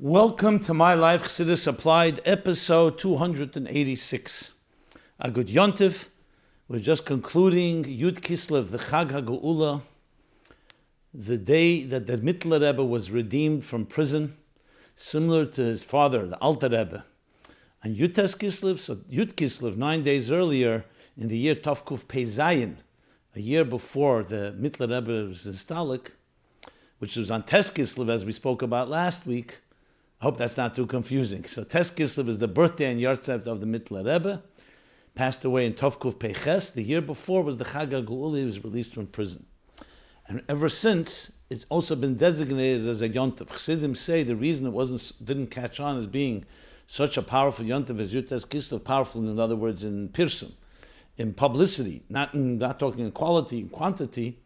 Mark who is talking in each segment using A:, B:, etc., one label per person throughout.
A: Welcome to My Life Chassidus Applied, episode 286. A good Yontif. We're just concluding Yud Kislev, the Chag HaGeula, the day that the Mittler Rebbe was redeemed from prison, similar to his father, the Alter Rebbe. And Yud Kislev, so Yud Kislev, 9 days earlier, in the year Tovkuf Pei Zayin, a year before the Mittler Rebbe was installed, which was on Tes Kislev, as we spoke about last week. I hope that's not too confusing. So Tes Kislev is the birthday and Yartzeit of the Mittler Rebbe. Passed away in Tovkuf Pei Ches. The year before was the Chag HaGeula. He was released from prison. And ever since, it's also been designated as a Yontif. Chassidim say the reason it didn't catch on as being such a powerful Yontif as Yud Tes Kislev, powerful in other words in Pirsum, in publicity, not talking in quality, in quantity,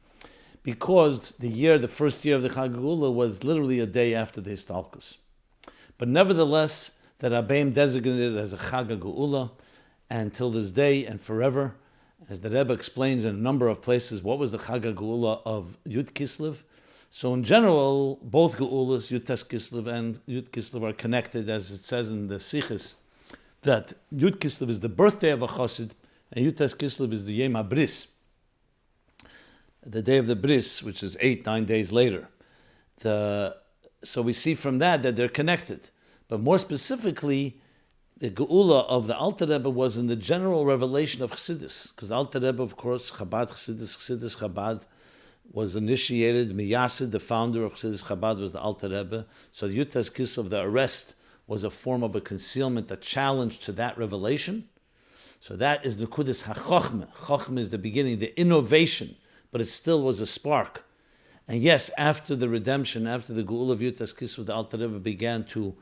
A: because the first year of the Chag HaGeula was literally a day after the Histalkus. But nevertheless, that Rebbeim designated as a Chag HaGeula, and till this day and forever, as the Rebbe explains in a number of places, what was the Chag HaGeula of Yud Kislev. So in general, both Geulas, Yud Tes Kislev and Yud Kislev, are connected, as it says in the Sichos, that Yud Kislev is the birthday of a Chassid, and Yud Tes Kislev is the Yom HaBris, the day of the Bris, which is 8-9 days later. So we see from that they're connected. But more specifically, the Geula of the Alter Rebbe was in the general revelation of Chassidus. Because the Alter Rebbe, of course, Chassidus Chabad, was initiated. Miyasid, the founder of Chassidus Chabad, was the Alter Rebbe. So the Yud Tes Kislev, the arrest, was a form of a concealment, a challenge to that revelation. So that is Nekudas HaChochmah. Chochmah is the beginning, the innovation, but it still was a spark. And yes, after the redemption, after the Geula of Yud Tes Kislev, the Alter Rebbe began to,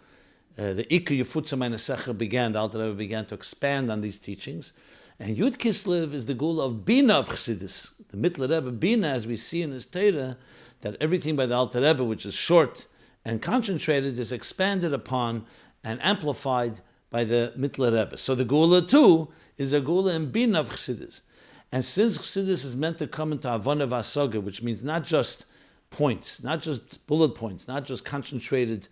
A: the Ikar Yefutza Meine Secher began, the Alter Rebbe began to expand on these teachings. And Yud Kislev is the Geula of Bina of Chassidus. The Mittler Rebbe Bina, as we see in his Torah, that everything by the Alter Rebbe, which is short and concentrated, is expanded upon and amplified by the Mittler Rebbe. So the Geula too is a Geula in Bina of Chassidus. And since Chassidus is meant to come into Avana V'Asaga, which means not just points, not just bullet points, not just concentrated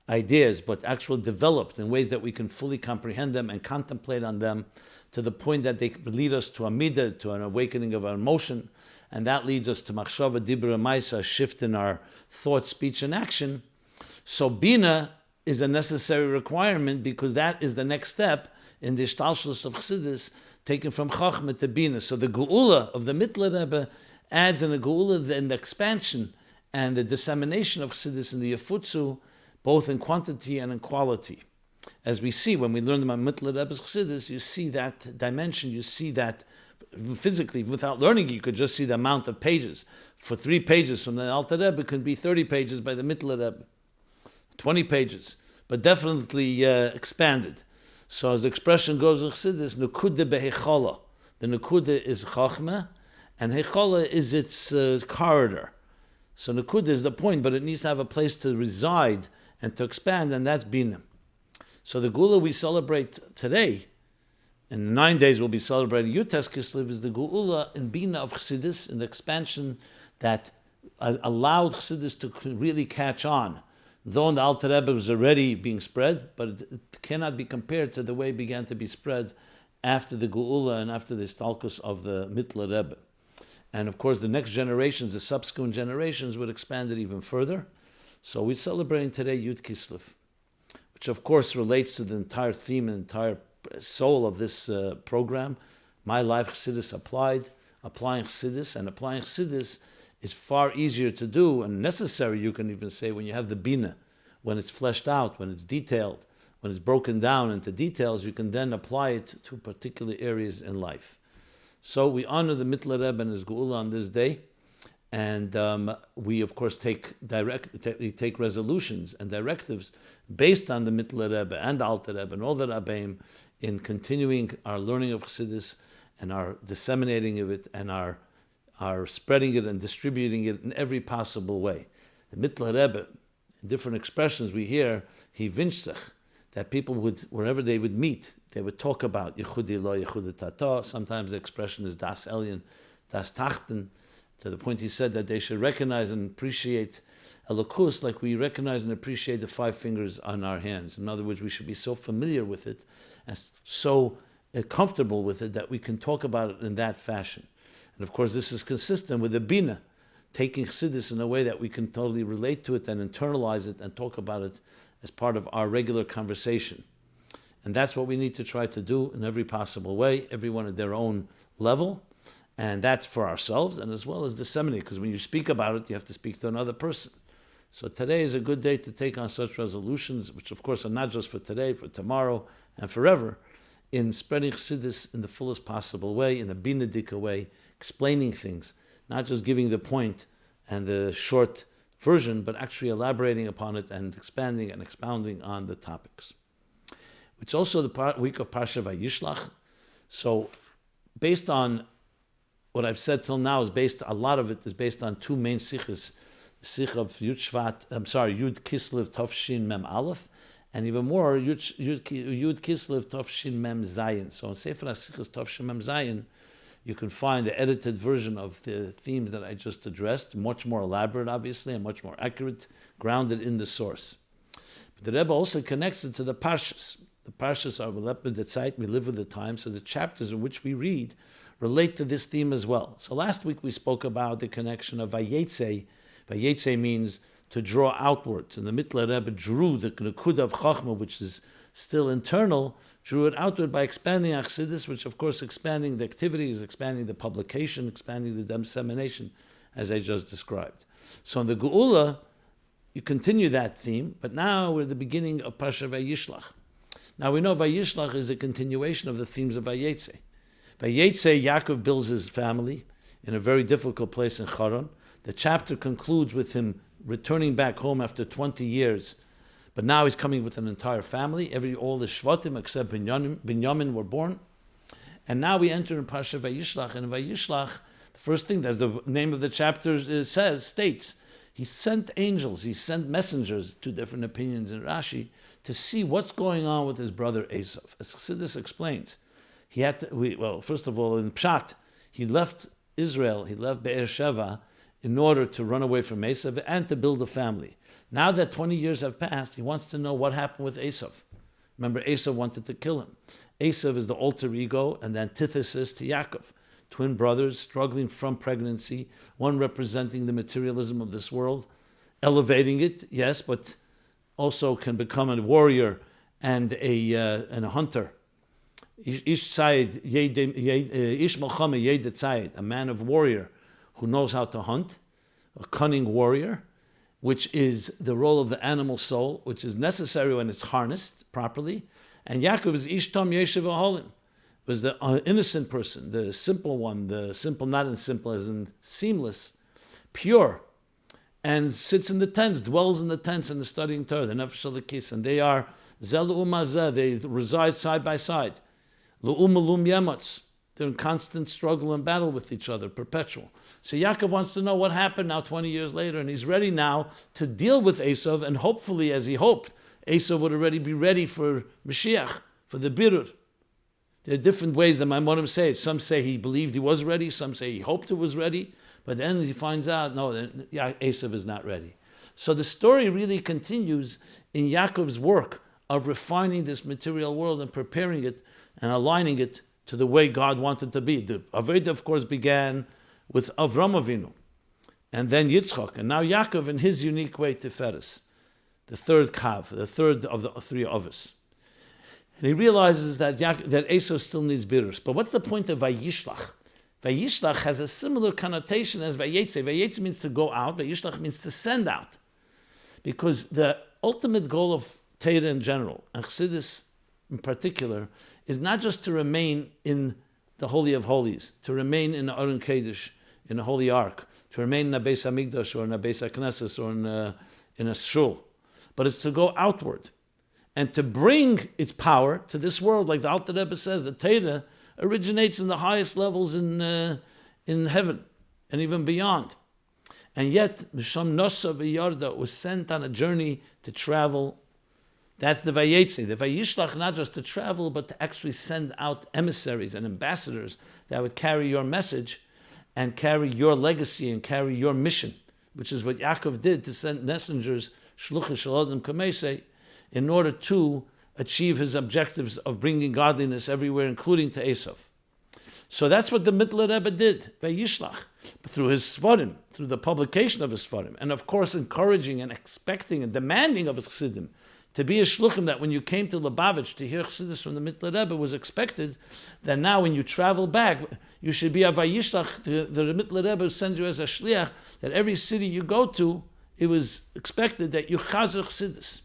A: ideas, but actually developed in ways that we can fully comprehend them and contemplate on them to the point that they lead us to a midah, to an awakening of our emotion, and that leads us to machshava, dibra, maisa, a shift in our thought, speech, and action. So Bina is a necessary requirement because that is the next step in the ishtalshlus of Chassidus, taken from Chachma to Bina. So the Geula of the Mittler Rebbe adds in the Geula in the expansion and the dissemination of Chassidus in the Yefutzu, both in quantity and in quality. As we see when we learn the Mittler Rebbe's Chassidus, you see that dimension, you see that physically. Without learning, you could just see the amount of pages. For 3 pages from the Alter Rebbe, it could be 30 pages by the Mittler Rebbe, 20 pages, but definitely expanded. So as the expression goes in Chassidus, Nekuda beHechola. The Nekuda is Chachma, and Hechola is its corridor. So Nekuda is the point, but it needs to have a place to reside and to expand, and that's Bina. So the Geula we celebrate today, in 9 days we'll be celebrating Yud Tes Kislev, is the Geula in Bina of Chassidus, in the expansion that allowed Chassidus to really catch on. Though the Alter Rebbe was already being spread, but it cannot be compared to the way it began to be spread after the Geula and after the Stalkus of the Mittler Rebbe. And of course, the next generations, the subsequent generations, would expand it even further. So we're celebrating today Yud Kislev, which of course relates to the entire theme and entire soul of this program. My Life Chassidus Applied, applying Chassidus, and applying Chassidus is far easier to do and necessary, you can even say, when you have the Bina, when it's fleshed out, when it's detailed, when it's broken down into details, you can then apply it to particular areas in life. So we honor the Mittler Rebbe and his Geula on this day, and we of course take resolutions and directives based on the Mittler Rebbe and the Alter Rebbe and all the Rebbeim in continuing our learning of Chassidus and our disseminating of it and our spreading it and distributing it in every possible way. The Mittler Rebbe, in different expressions we hear, he Yitzchak, that people would, wherever they would meet, they would talk about Yechudi Lo, Yechudi Tata. Sometimes the expression is Das Elyon, Das Tachten, to the point he said that they should recognize and appreciate Elokus, like we recognize and appreciate the 5 fingers on our hands. In other words, we should be so familiar with it and so comfortable with it that we can talk about it in that fashion. And of course, this is consistent with the Mina, taking Chassidus in a way that we can totally relate to it and internalize it and talk about it as part of our regular conversation. And that's what we need to try to do in every possible way, everyone at their own level. And that's for ourselves and as well as disseminate, because when you speak about it, you have to speak to another person. So today is a good day to take on such resolutions, which of course are not just for today, for tomorrow and forever, in spreading Chassidus in the fullest possible way, in a binadika way, explaining things, not just giving the point and the short version, but actually elaborating upon it and expanding and expounding on the topics. It's also the week of Parsha Vayishlach. So based on what I've said till now, a lot of it is based on 2 main sichas. The sikh of Yud Kislev Tofshin Mem Aleph, and even more, Yud Kislev Tofshin Mem Zayin. So in Sefer HaSichos Tofshin Mem Zayin, you can find the edited version of the themes that I just addressed, much more elaborate, obviously, and much more accurate, grounded in the source. But the Rebbe also connects it to the Parshas. The Parshas are we live with the time, so the chapters in which we read relate to this theme as well. So last week we spoke about the connection of Vayetze. Vayetze means to draw outwards. And the Mittler Rebbe drew the Nekud of Chachma, which is still internal, drew it outward by expanding Chassidus, which of course expanding the activities, expanding the publication, expanding the dissemination, as I just described. So in the Geula, you continue that theme, but now we're at the beginning of Parsha Vayishlach. Now we know Vayishlach is a continuation of the themes of Vayetze. Vayetze, Yaakov builds his family in a very difficult place in Charan. The chapter concludes with him returning back home after 20 years, but now he's coming with an entire family. All the Shvatim except Binyamin were born. And now we enter in Parsha Vayishlach, and in Vayishlach, the first thing, as the name of the chapter states, he sent angels, he sent messengers, 2 different opinions in Rashi, to see what's going on with his brother Esav. As Chassidus explains, he had to, first of all, in Pshat, he left Israel, he left Be'er Sheva, in order to run away from Esav and to build a family. Now that 20 years have passed, he wants to know what happened with Esav. Remember, Esav wanted to kill him. Esav is the alter ego and the antithesis to Yaakov. Twin brothers struggling from pregnancy, one representing the materialism of this world, elevating it, yes, but also can become a warrior and a hunter. Ish Tzayid, Ish Melchama Yed Tzayid, a man of warrior, who knows how to hunt, a cunning warrior, which is the role of the animal soul, which is necessary when it's harnessed properly. And Yaakov is Ish Tom Yeshiv Aholim, was the innocent person, the simple one, the simple, not as simple as in seamless, pure, and sits in the tents, dwells in the tents and is studying Torah, the Nefesh Elokis, and they are Zel Umazeh, they reside side by side. Lu'um Lum Yemotz. They're in constant struggle and battle with each other, perpetual. So Yaakov wants to know what happened now 20 years later, and he's ready now to deal with Esav, and hopefully, as he hoped, Esav would already be ready for Mashiach, for the Birur. There are different ways that Maimonim say it. Some say he believed he was ready, some say he hoped it was ready, but then he finds out, no, Esav is not ready. So the story really continues in Yaakov's work of refining this material world and preparing it and aligning it to the way God wanted to be. The Aveda, of course, began with Avram Avinu, and then Yitzchak, and now Yaakov in his unique way to fetters, the third kav, the third of the 3 ahavas. And he realizes that Esau still needs bitters. But what's the point of Vayishlach? Vayishlach has a similar connotation as Vayetze. Vayetze means to go out, Vayishlach means to send out. Because the ultimate goal of Torah in general, and Chassidus in particular, is not just to remain in the Holy of Holies, to remain in the Aron Kodesh, in the Holy Ark, to remain in a Beis HaMikdash or in a Beis HaKnesses or in a shul, but it's to go outward and to bring its power to this world. Like the Alter Rebbe says, the Torah originates in the highest levels in heaven and even beyond. And yet, Misham Nosa V'Yarda was sent on a journey to travel. That's the Vayetze, the Vayishlach, not just to travel, but to actually send out emissaries and ambassadors that would carry your message and carry your legacy and carry your mission. which is what Yaakov did to send messengers, shluchim shalom kamesei, in order to achieve his objectives of bringing godliness everywhere, including to Esav. So that's what the Mittler Rebbe did, Vayishlach, through his Sfarim, through the publication of his Sfarim, and of course encouraging and expecting and demanding of his Chassidim to be a shluchim, that when you came to Lubavitch to hear Chassidus from the Mittler Rebbe, was expected that now when you travel back, you should be a Vayishlach. The Mittler Rebbe sends you as a shliach, that every city you go to, it was expected that you chazer Chassidus.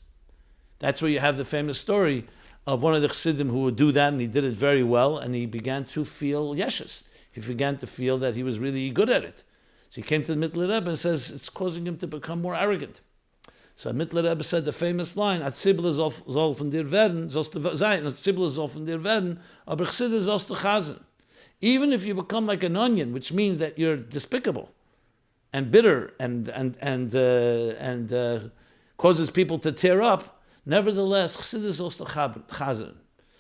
A: That's where you have the famous story of one of the Chassidim who would do that, and he did it very well, and he began to feel yeshes. He began to feel that he was really good at it. So he came to the Mittler Rebbe and says it's causing him to become more arrogant. So Mittler Rebbe said the famous line, "Atzibel soll von dir werden, sollst du sein, Atzibel soll von dir werden, aber Chassidus sollst du chazen." Even if you become like an onion, which means that you're despicable and bitter and causes people to tear up, nevertheless, Chassidus sollst du chazen.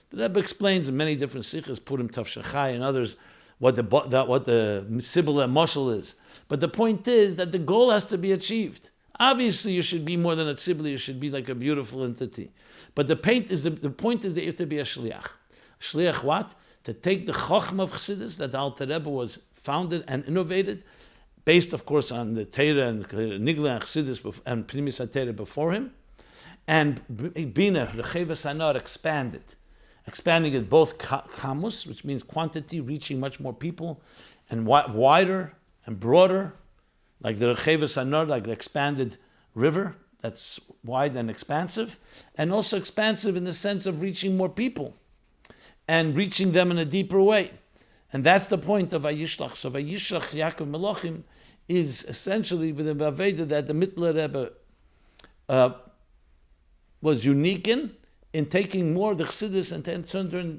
A: The Rebbe explains in many different sichos, Purim Tavshachai and others, what the Sibboleh Moshel is. But the point is that the goal has to be achieved. Obviously, you should be more than a tzibli, you should be like a beautiful entity. But the point is that you have to be a shliach. A shliach what? To take the chochmah of Chassidus, that the Alter Rebbe was founded and innovated, based, of course, on the Torah and Nigla and Chassidus and Pnimis HaTorah before him, and Bina, Rechevas Hanar, expanding it both kamus, which means quantity, reaching much more people, and wider and broader, like the Rechevas Hanar, like the expanded river that's wide and expansive, and also expansive in the sense of reaching more people and reaching them in a deeper way. And that's the point of Vayishlach. So Vayishlach Yaakov Melachim is essentially with the Aveda that the Mittler Rebbe was unique in taking more of the Chassidus and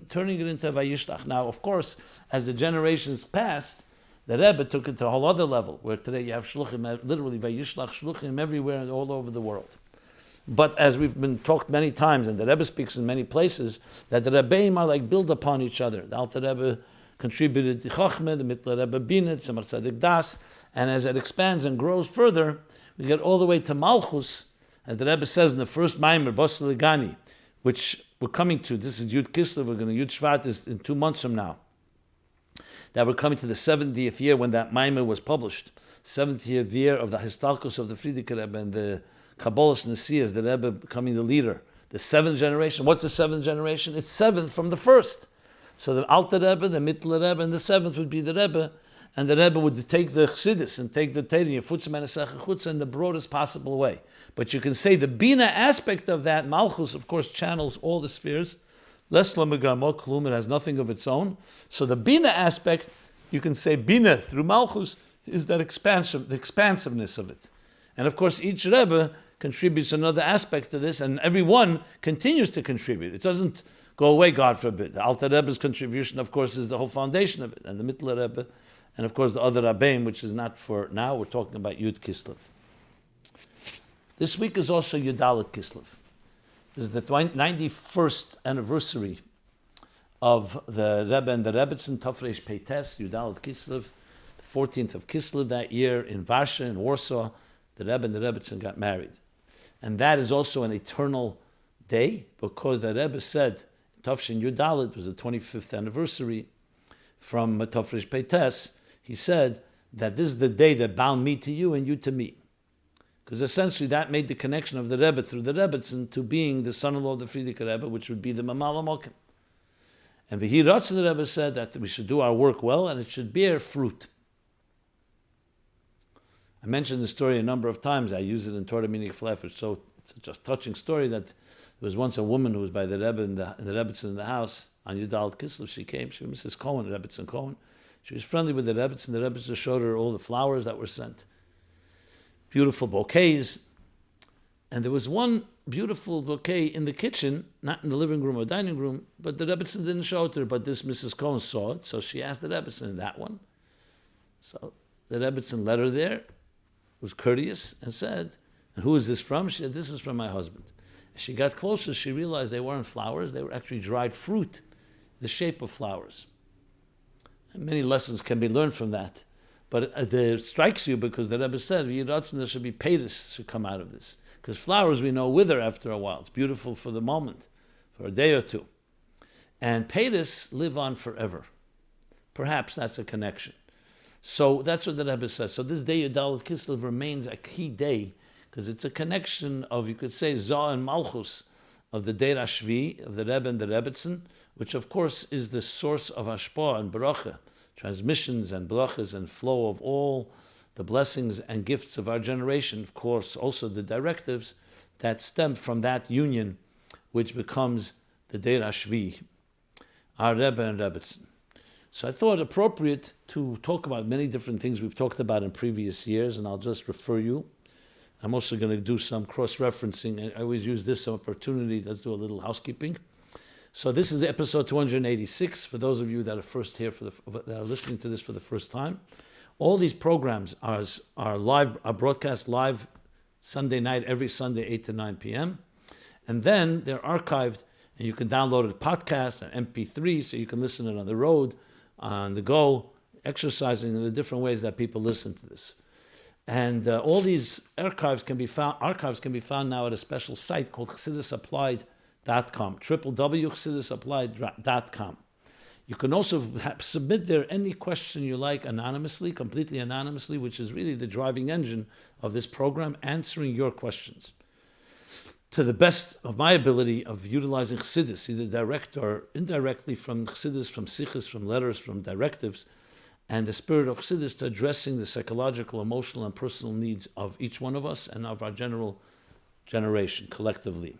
A: turning it into Vayishlach. Now, of course, as the generations passed, the Rebbe took it to a whole other level, where today you have shluchim, literally Vayishlach shluchim everywhere and all over the world. But as we've been talked many times, and the Rebbe speaks in many places, that the Rebbeim are like build upon each other. The Alter Rebbe contributed to Chochmeh, the Mittler Rebbe Bina, Tzemach Tzadik Das, and as it expands and grows further, we get all the way to Malchus, as the Rebbe says in the first Maimer, Bosel Legani, which we're coming to. This is Yud Kislev, we're going to Yud Shvat is in 2 months from now. That we're coming to the 70th year when that Maimer was published. 70th year of the Histalkus of the Frierdiker Rebbe and the Kabbalist Nesias, the Rebbe becoming the leader. The 7th generation. What's the 7th generation? It's 7th from the 1st. So the Alter Rebbe, the Mittler Rebbe, and the 7th would be the Rebbe. And the Rebbe would take the Chassidus and take the Torah, in the broadest possible way. But you can say the Bina aspect of that, Malchus, of course, channels all the spheres. Less Lamegamo, Klum, it has nothing of its own. So the Bina aspect, you can say Bina through Malchus, is that the expansiveness of it. And of course, each Rebbe contributes another aspect to this, and every one continues to contribute. It doesn't go away, God forbid. The Alter Rebbe's contribution, of course, is the whole foundation of it, and the Mittler Rebbe, and of course the other Rabbeim, which is not for now. We're talking about Yud Kislev. This week is also Yud Dalet Kislev. This is the 91st anniversary of the Rebbe and the Rebbetzin, Tafresh Peites, Yud Dalet Kislev, the 14th of Kislev that year in Varsha, in Warsaw. The Rebbe and the Rebbetzin got married. And that is also an eternal day, because the Rebbe said, Tafshin Yud Dalet was the 25th anniversary from Tafresh Peites. He said that this is the day that bound me to you and you to me. Because essentially that made the connection of the Rebbe through the Rebbetzin to being the son-in-law of the Frierdiker Rebbe, which would be the Mamala Mokim. And V'hi Ratzon, the Rebbe said that we should do our work well and it should bear fruit. I mentioned the story a number of times. I use it in Torah Minig Flefesh. So it's just a touching story that there was once a woman who was by the Rebbe in the Rebbetzin in the house on Yud Dalet Kislev. She came. She was Mrs. Cohen, Rebbetzin Cohen. She was friendly with the Rebbetzin. The Rebbetzin showed her all the flowers that were sent. Beautiful bouquets. And there was one beautiful bouquet in the kitchen, not in the living room or dining room, but the Rebbetzin didn't show it to her, but this Mrs. Cohen saw it. So she asked the Rebbetzin, that one. So the Rebbetzin led her there, was courteous, and said, and who is this from? She said, this is from my husband. As she got closer, she realized they weren't flowers, they were actually dried fruit, the shape of flowers. And many lessons can be learned from that. But it strikes you because the Rebbe said, there should be fetters should come out of this. Because flowers, we know, wither after a while. It's beautiful for the moment, for a day or two. And fetters live on forever. Perhaps that's a connection. So that's what the Rebbe says. So this day, Yud Dalet Kislev, remains a key day because it's a connection of, you could say, Zoh and Malchus of the Deir Hashvi, of the Rebbe and the Rebbetzin, which of course is the source of Hashpah and Baracha, transmissions and brachas and flow of all the blessings and gifts of our generation. Of course, also the directives that stem from that union, which becomes the Deir Hashvi, our Rebbe and Rebbetzin. So I thought appropriate to talk about many different things we've talked about in previous years, and I'll just refer you. I'm also going to do some cross-referencing. I always use this opportunity. Let's do a little housekeeping. So this is episode 286. For those of you that are first here, that are listening to this for the first time, all these programs are live, are broadcast live Sunday night, every Sunday, 8 to 9 p.m. And then they're archived, and you can download a podcast, an MP3, so you can listen to it on the road, on the go, exercising in the different ways that people listen to this. And all these archives can be found now at a special site called ChassidusApplied.com, www.ChassidusApplied.com. You can also submit there any question you like anonymously, completely anonymously, which is really the driving engine of this program, answering your questions to the best of my ability of utilizing Chassidus, either direct or indirectly from Chassidus, from sichos, from letters, from directives, and the spirit of Chassidus to addressing the psychological, emotional, and personal needs of each one of us and of our general generation collectively.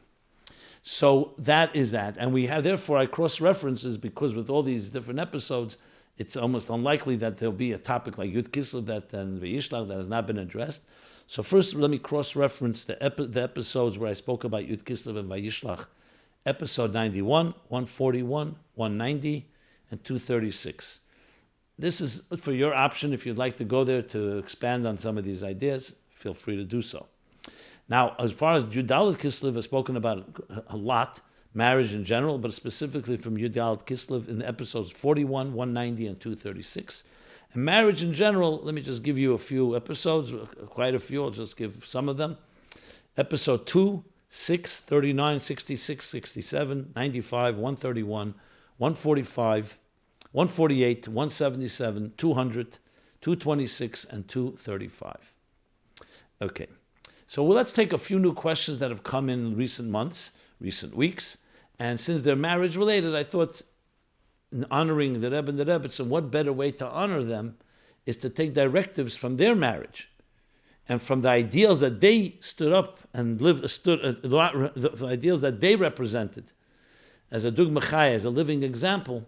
A: So that is that. And we have, therefore, I cross-references because with all these different episodes, it's almost unlikely that there'll be a topic like Yud Kislev and Vayishlach that has not been addressed. So first, let me cross-reference the episodes where I spoke about Yud Kislev and Vayishlach. Episode 91, 141, 190, and 236. This is for your option. If you'd like to go there to expand on some of these ideas, feel free to do so. Now, as far as Yud Dalet Kislev, I've spoken about a lot, marriage in general, but specifically from Yud Dalet Kislev in the episodes 41, 190, and 236. And marriage in general, let me just give you a few episodes, quite a few, I'll just give some of them. Episode 2, 6, 39, 66, 67, 95, 131, 145, 148, 177, 200, 226, and 235. Okay. So let's take a few new questions that have come in recent months, recent weeks, and since they're marriage related, I thought in honoring the Rebbe and the Rebbetzin, what better way to honor them is to take directives from their marriage and from the ideals that they stood up and the ideals that they represented as a dugma chaya, as a living example,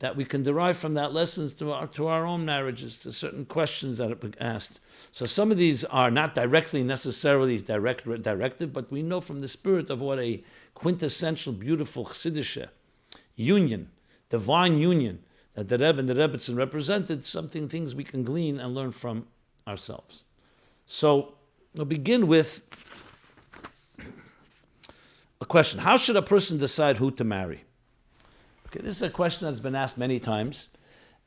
A: that we can derive from that lessons to our own marriages, to certain questions that have been asked. So some of these are not directly necessarily directed, but we know from the spirit of what a quintessential, beautiful Chassidic union, divine union, that the Rebbe and the Rebbetzin represented, things we can glean and learn from ourselves. So we'll begin with a question. How should a person decide who to marry? Okay, this is a question that's been asked many times.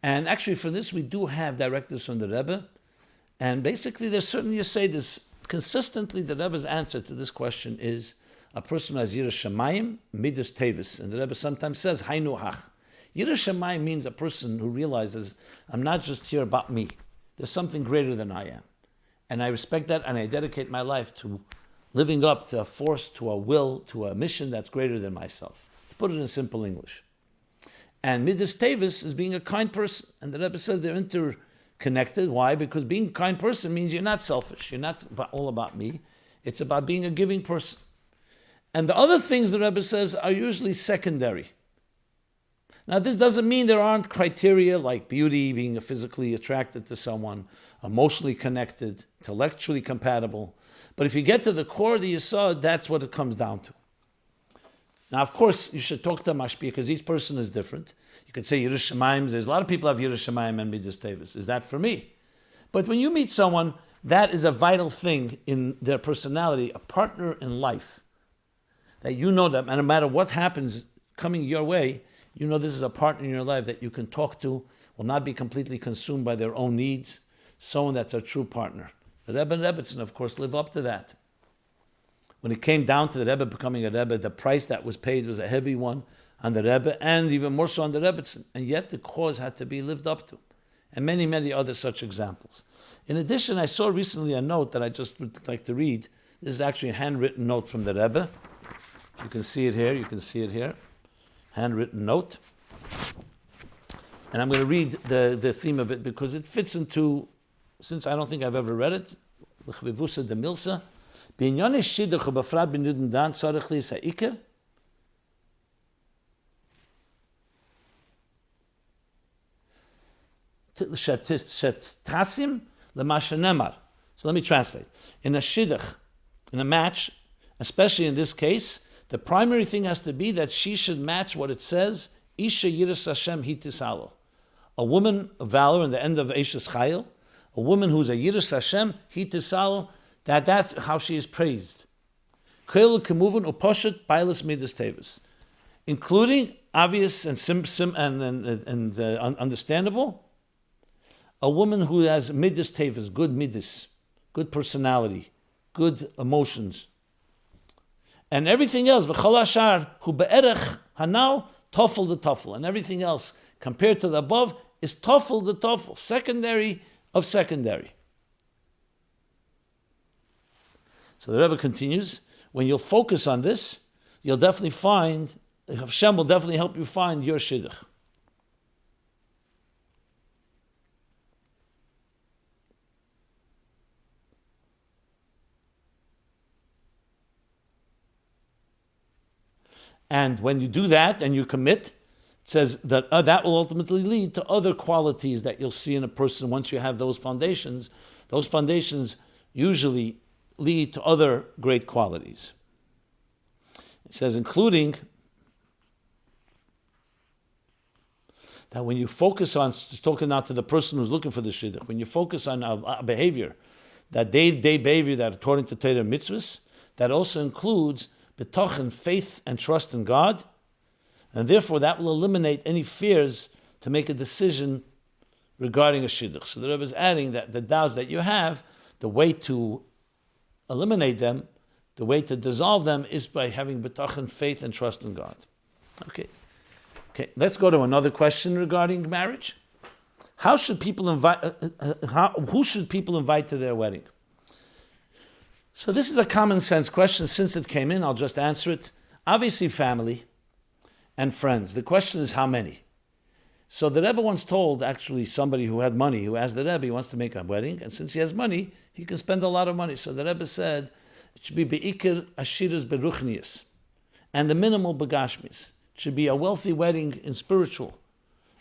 A: And actually for this, we do have directives from the Rebbe. And basically, there's certain, you say this, consistently the Rebbe's answer to this question is a person who has Yiras Shamayim, Midas Tevis. And the Rebbe sometimes says, Hainu Hach. Yiras Shamayim means a person who realizes, I'm not just here about me. There's something greater than I am. And I respect that, and I dedicate my life to living up to a force, to a will, to a mission that's greater than myself. To put it in simple English. And Midas Tevis is being a kind person. And the Rebbe says they're interconnected. Why? Because being a kind person means you're not selfish. You're not all about me. It's about being a giving person. And the other things the Rebbe says are usually secondary. Now, this doesn't mean there aren't criteria like beauty, being physically attracted to someone, emotionally connected, intellectually compatible. But if you get to the core of the yisod, that's what it comes down to. Now, of course, you should talk to Mashpia because each person is different. You could say Yiras Shamayim. There's a lot of people who have Yiras Shamayim and Midas Tevis. Is that for me? But when you meet someone, that is a vital thing in their personality, a partner in life. That you know that, and no matter what happens coming your way, you know this is a partner in your life that you can talk to, will not be completely consumed by their own needs. someone that's a true partner. The Rebbe and Rebbetzin, of course, live up to that. When it came down to the Rebbe becoming a Rebbe, the price that was paid was a heavy one on the Rebbe, and even more so on the Rebbetzin. And yet the cause had to be lived up to. And many, many other such examples. In addition, I saw recently a note that I just would like to read. This is actually a handwritten note from the Rebbe. You can see it here, handwritten note. And I'm going to read the theme of it because it fits into, since I don't think I've ever read it, L'chvivusa de Milsa, B'inyon shidduch u'bafrad b'nudin dan tzarech li sa'ikr, Shet-tasim l'masha nemar. So let me translate. In a shidduch, in a match, especially in this case, the primary thing has to be that she should match what it says, Isha Yiras Hashem Hitisalo. A woman of valor in the end of Eishes Chayil, a woman who's a Yiras Hashem Hitisalo, that's how she is praised. Kol Kemuvin Uposhet Bailas Midas Tevis. Including obvious and understandable, a woman who has midas tevis, good midas, good personality, good emotions, and everything else. V'chol hashar hu be'erech hanal tofel the tofel, and everything else compared to the above is tofel the tofel, secondary of secondary. So the Rebbe continues: when you'll focus on this, you'll definitely find Hashem will definitely help you find your shidduch. And when you do that and you commit, it says that that will ultimately lead to other qualities that you'll see in a person once you have those foundations. Those foundations usually lead to other great qualities. It says, including that when you focus on, just talking now to the person who's looking for the shidduch, when you focus on a behavior, that day-to-day behavior that according to Torah mitzvahs, that also includes betochen, faith and trust in God, and therefore that will eliminate any fears to make a decision regarding a shidduch. So the Rebbe is adding that the doubts that you have, the way to eliminate them, the way to dissolve them is by having betochen, faith and trust in God. Okay, let's go to another question regarding marriage. How should people who should people invite to their wedding? So this is a common sense question. Since it came in, I'll just answer it. Obviously, family and friends. The question is how many? So the Rebbe once told, actually, somebody who had money, who asked the Rebbe, he wants to make a wedding, and since he has money, he can spend a lot of money. So the Rebbe said, it should be be'ikir ashiras beruchnius, and the minimal begashmis. It should be a wealthy wedding in spiritual,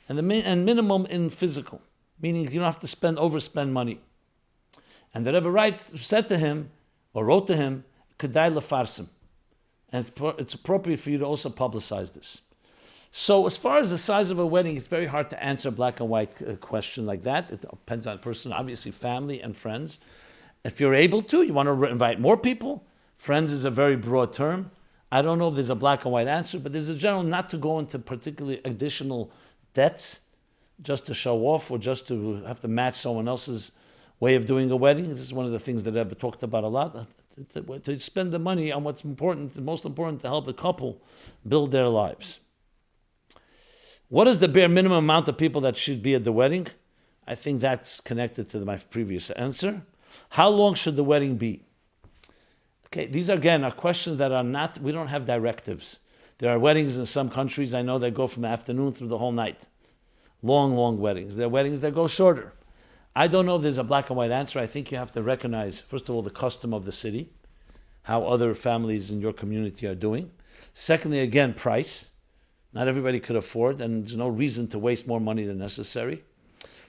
A: and minimum in physical, meaning you don't have to overspend money. And the Rebbe said to him, or wrote to him, kedai lefarsim, and it's appropriate for you to also publicize this. So as far as the size of a wedding, it's very hard to answer a black and white question like that. It depends on the person, obviously family and friends. If you're able to, you want to invite more people. Friends is a very broad term. I don't know if there's a black and white answer, but there's a general not to go into particularly additional debts just to show off or just to have to match someone else's way of doing a wedding. This is one of the things that Rebbe talked about a lot. To spend the money on what's important, the most important to help the couple build their lives. What is the bare minimum amount of people that should be at the wedding? I think that's connected to my previous answer. How long should the wedding be? Okay, these again are questions that are not, we don't have directives. There are weddings in some countries, I know, that go from the afternoon through the whole night. Long, long weddings. There are weddings that go shorter. I don't know if there's a black and white answer. I think you have to recognize, first of all, the custom of the city, how other families in your community are doing. Secondly, again, price. Not everybody could afford, and there's no reason to waste more money than necessary.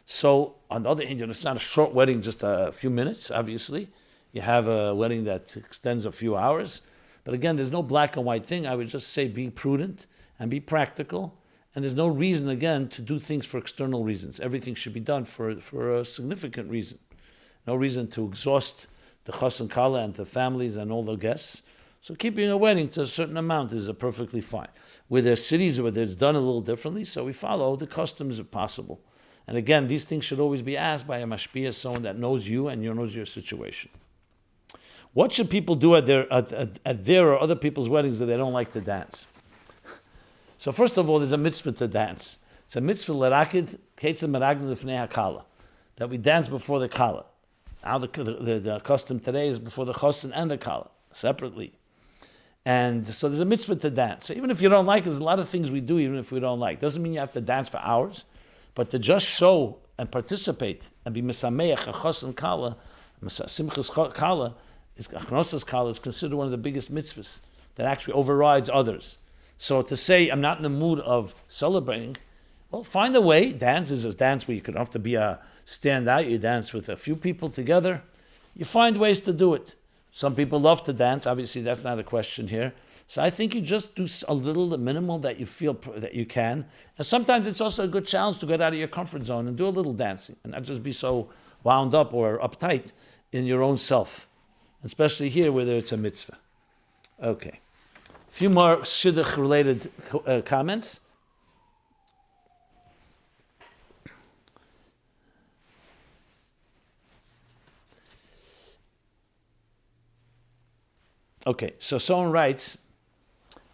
A: So, on the other hand, it's not a short wedding, just a few minutes, obviously. You have a wedding that extends a few hours. But again, there's no black and white thing. I would just say be prudent and be practical. And there's no reason, again, to do things for external reasons. Everything should be done for a significant reason. No reason to exhaust the chas and kala and the families and all the guests. So keeping a wedding to a certain amount is perfectly fine. Where there's cities where it's done a little differently, so we follow the customs if possible. And again, these things should always be asked by a mashpia, someone that knows you and knows your situation. What should people do at their or other people's weddings if they don't like to dance? So first of all, there's a mitzvah to dance. It's a mitzvah l'rakid ketzem meraglim lefnei hakala, that we dance before the kala. Now the custom today is before the chosin and the kala, separately. And so there's a mitzvah to dance. So even if you don't like it, there's a lot of things we do even if we don't like. Doesn't mean you have to dance for hours, but to just show and participate and be misameach, a chosin kala, simchas kala, achnosas kala is considered one of the biggest mitzvahs that actually overrides others. So to say, I'm not in the mood of celebrating, well, find a way. Dance is a dance where you don't have to be a standout. You dance with a few people together. You find ways to do it. Some people love to dance. Obviously, that's not a question here. So I think you just do a little, the minimal that you feel that you can. And sometimes it's also a good challenge to get out of your comfort zone and do a little dancing and not just be so wound up or uptight in your own self, especially here where it's a mitzvah. Okay. A few more shidduch-related comments. Okay, so someone writes,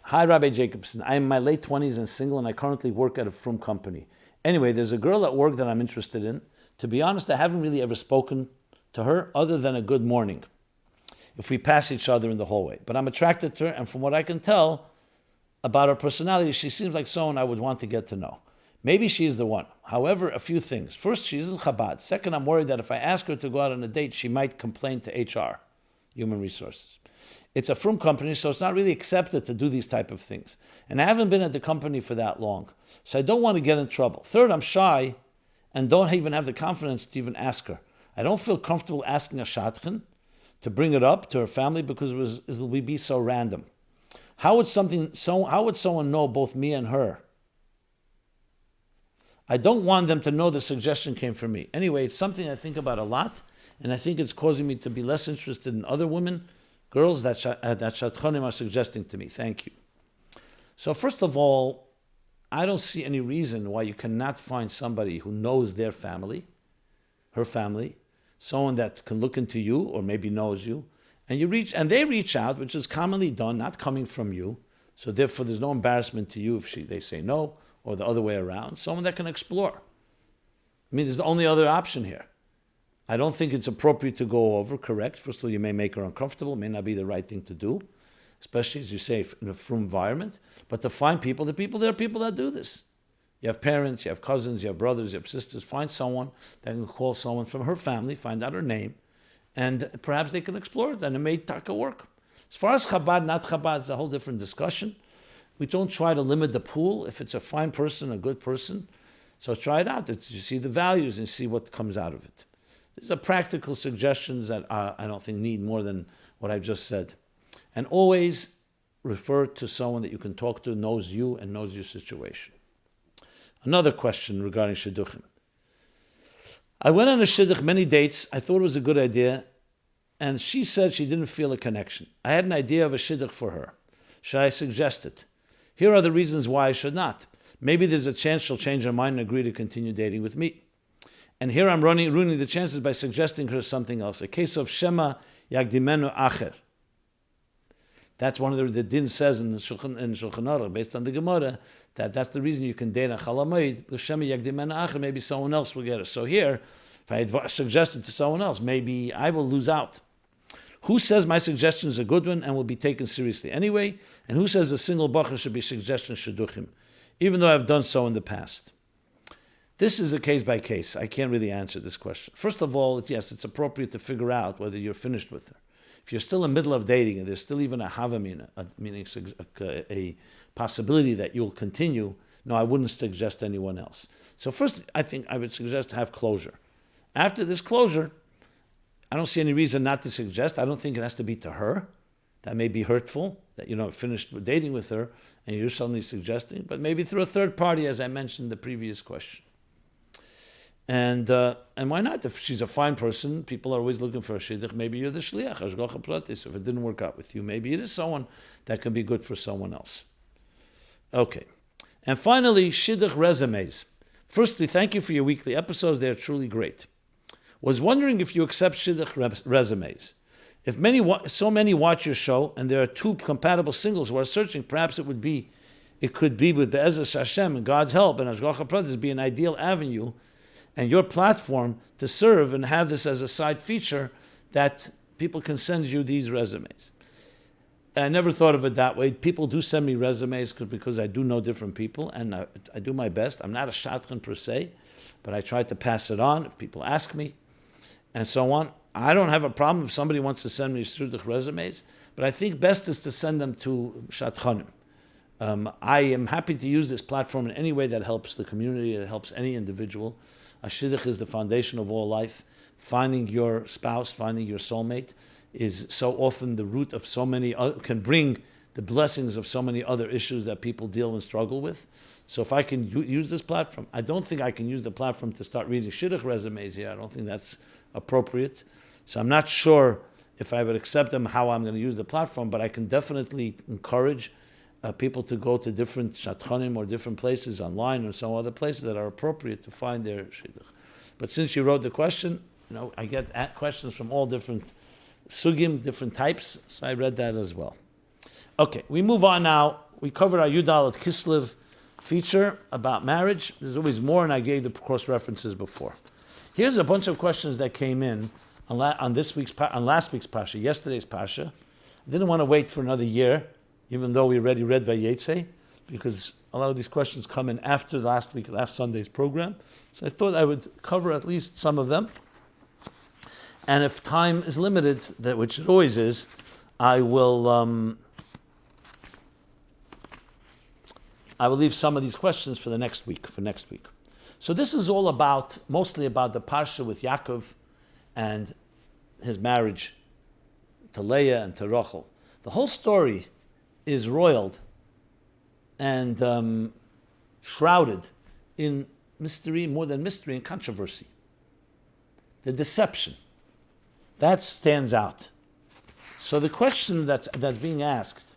A: "Hi, Rabbi Jacobson. I am in my late 20s and single, and I currently work at a frum company. Anyway, there's a girl at work that I'm interested in. To be honest, I haven't really ever spoken to her other than a good morning if we pass each other in the hallway. But I'm attracted to her, and from what I can tell about her personality, she seems like someone I would want to get to know. Maybe she's the one. However, a few things. First, she's in Chabad. Second, I'm worried that if I ask her to go out on a date, she might complain to HR, Human Resources. It's a frum company, so it's not really accepted to do these type of things. And I haven't been at the company for that long, so I don't want to get in trouble. Third, I'm shy and don't even have the confidence to even ask her. I don't feel comfortable asking a shadchan to bring it up to her family because it will be so random. How would someone know both me and her? I don't want them to know the suggestion came from me. Anyway, it's something I think about a lot, and I think it's causing me to be less interested in other women, girls that shadchanim are suggesting to me. Thank you." So first of all, I don't see any reason why you cannot find somebody who knows their family, her family, someone that can look into you or maybe knows you, and they reach out, which is commonly done, not coming from you. So therefore, there's no embarrassment to you if they say no, or the other way around. Someone that can explore. I mean, there's the only other option here. I don't think it's appropriate to go over, correct? First of all, you may make her uncomfortable, may not be the right thing to do, especially, as you say, in a frum environment. But to find people, there are people that do this. You have parents, you have cousins, you have brothers, you have sisters. Find someone that can call someone from her family, find out her name, and perhaps they can explore it, and it may taka work. As far as Chabad, not Chabad, it's a whole different discussion. We don't try to limit the pool. If it's a fine person, a good person, so try it out. You see the values and see what comes out of it. These are practical suggestions that I don't think need more than what I've just said. And always refer to someone that you can talk to, knows you and knows your situation. Another question regarding shidduchim. I went on a shidduch many dates. I thought it was a good idea, and she said she didn't feel a connection. I had an idea of a shidduch for her. Should I suggest it? Here are the reasons why I should not. Maybe there's a chance she'll change her mind and agree to continue dating with me. And here I'm ruining the chances by suggesting her something else. A case of Shema Yagdimenu Acher. That's one of the din says in Shulchan Aruch, based on the Gemara, that's the reason you can date a chalamayid. Because Shema Yagdimenu Acher, maybe someone else will get her. So here, if I had suggested to someone else, maybe I will lose out. Who says my suggestion is a good one and will be taken seriously anyway? And who says a single bacher should be suggestion shidduchim, even though I've done so in the past? This is a case by case. I can't really answer this question. First of all, it's appropriate to figure out whether you're finished with her. If you're still in the middle of dating and there's still even a hava mina, meaning a possibility that you'll continue, no, I wouldn't suggest anyone else. So first, I think I would suggest to have closure. After this closure, I don't see any reason not to suggest. I don't think it has to be to her. That may be hurtful, that finished dating with her and you're suddenly suggesting, but maybe through a third party, as I mentioned in the previous question. And why not? If she's a fine person, people are always looking for a shidduch. Maybe you're the shliach, hashgacha pratis. If it didn't work out with you, maybe it is someone that can be good for someone else. Okay. And finally, shidduch resumes. Firstly, thank you for your weekly episodes. They are truly great. Was wondering if you accept shidduch resumes. If so many watch your show, and there are two compatible singles who are searching, perhaps it could be with Be'ezras Hashem and God's help and Hashgacha Brothers be an ideal avenue and your platform to serve and have this as a side feature that people can send you these resumes. I never thought of it that way. People do send me resumes because I do know different people, and I do my best. I'm not a shadchan per se, but I try to pass it on if people ask me, and so on. I don't have a problem if somebody wants to send me shidduch resumes, but I think best is to send them to shadchanim. I am happy to use this platform in any way that helps the community, that helps any individual. A shidduch is the foundation of all life. Finding your spouse, finding your soulmate is so often the root of so many, can bring the blessings of so many other issues that people deal and struggle with. So if I can use this platform, I don't think I can use the platform to start reading shidduch resumes here. I don't think that's appropriate. So I'm not sure if I would accept them, how I'm going to use the platform, but I can definitely encourage people to go to different shadchanim or different places online or some other places that are appropriate to find their shidduch. But since you wrote the question, I get questions from all different sugim, different types, so I read that as well. Okay, we move on now. We covered our Yud Dalet Kislev feature about marriage. There's always more, and I gave the cross references before. Here's a bunch of questions that came in on last week's Pasha, yesterday's Pasha. I didn't want to wait for another year, even though we already read Vayetze, because a lot of these questions come in after last Sunday's program. So I thought I would cover at least some of them. And if time is limited, which it always is, I will leave some of these questions for next week. So this is all mostly about the parsha with Yaakov and his marriage to Leah and to Rochel. The whole story is roiled and shrouded in mystery, more than mystery, and controversy. The deception. That stands out. So the question that's being asked,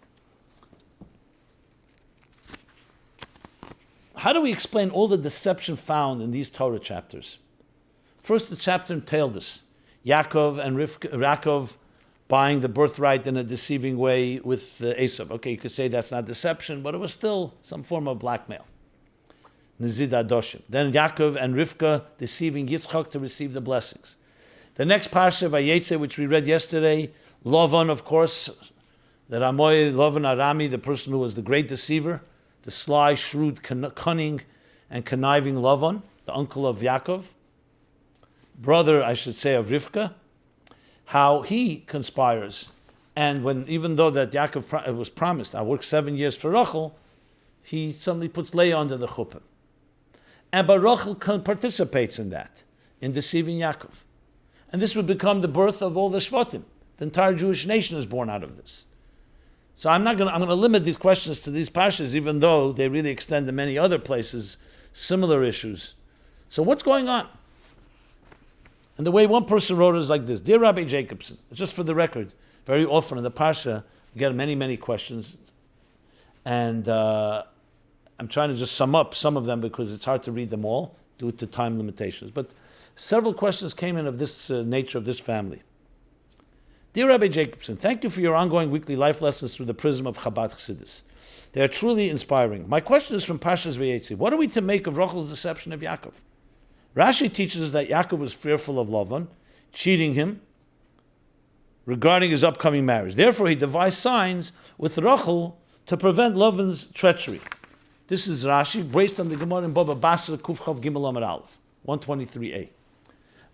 A: how do we explain all the deception found in these Torah chapters? First, the chapter entailed this. Yaakov and Rivkah, Yaakov buying the birthright in a deceiving way with Esav. Okay, you could say that's not deception, but it was still some form of blackmail. Nizid Adoshim. Then Yaakov and Rivkah deceiving Yitzchak to receive the blessings. The next parsha, Vayetze, which we read yesterday, Laban, of course, the Ramoy, Laban Arami, the person who was the great deceiver, the sly, shrewd, cunning, and conniving Laban, the uncle of Yaakov, brother, I should say, of Rivkah, how he conspires. And even though that Yaakov was promised, I'll work 7 years for Rochel, he suddenly puts Leah under the chuppah. But Rochel participates in that, in deceiving Yaakov. And this would become the birth of all the Shvatim. The entire Jewish nation is born out of this. So I'm going to limit these questions to these parshas, even though they really extend to many other places, similar issues. So what's going on? And the way one person wrote it is like this. Dear Rabbi Jacobson, just for the record, very often in the parsha, we get many, many questions. And I'm trying to just sum up some of them because it's hard to read them all due to time limitations. But several questions came in of this nature of this family. Dear Rabbi Jacobson, thank you for your ongoing weekly life lessons through the prism of Chabad Chassidus. They are truly inspiring. My question is from Parshas Vayetze. What are we to make of Rochel's deception of Yaakov? Rashi teaches us that Yaakov was fearful of Laban, cheating him regarding his upcoming marriage. Therefore, he devised signs with Rochel to prevent Laban's treachery. This is Rashi, based on the Gemara in Baba Basra Kufchav Gimel Amar Aleph, 123a.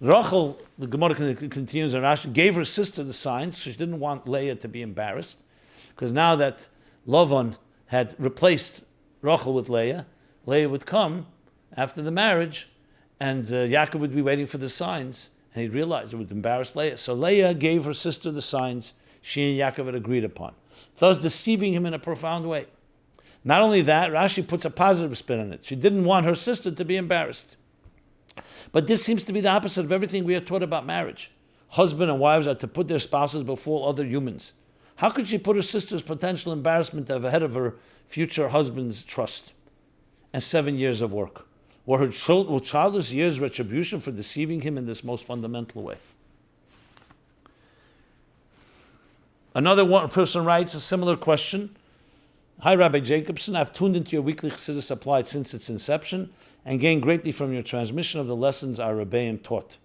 A: Rochel, the Gemara continues in Rashi, gave her sister the signs. She didn't want Leah to be embarrassed, because now that Laban had replaced Rochel with Leah would come after the marriage, and Yaakov would be waiting for the signs, and he'd realize it would embarrass Leah. So Leah gave her sister the signs she and Yaakov had agreed upon, thus deceiving him in a profound way. Not only that, Rashi puts a positive spin on it. She didn't want her sister to be embarrassed. But this seems to be the opposite of everything we are taught about marriage. Husband and wives are to put their spouses before other humans. How could she put her sister's potential embarrassment ahead of her future husband's trust and 7 years of work? or her childless years retribution for deceiving him in this most fundamental way? Another person writes a similar question. Hi, Rabbi Jacobson. I've tuned into your weekly Chassidus Applied since its inception and gained greatly from your transmission of the lessons our Rebbeim taught.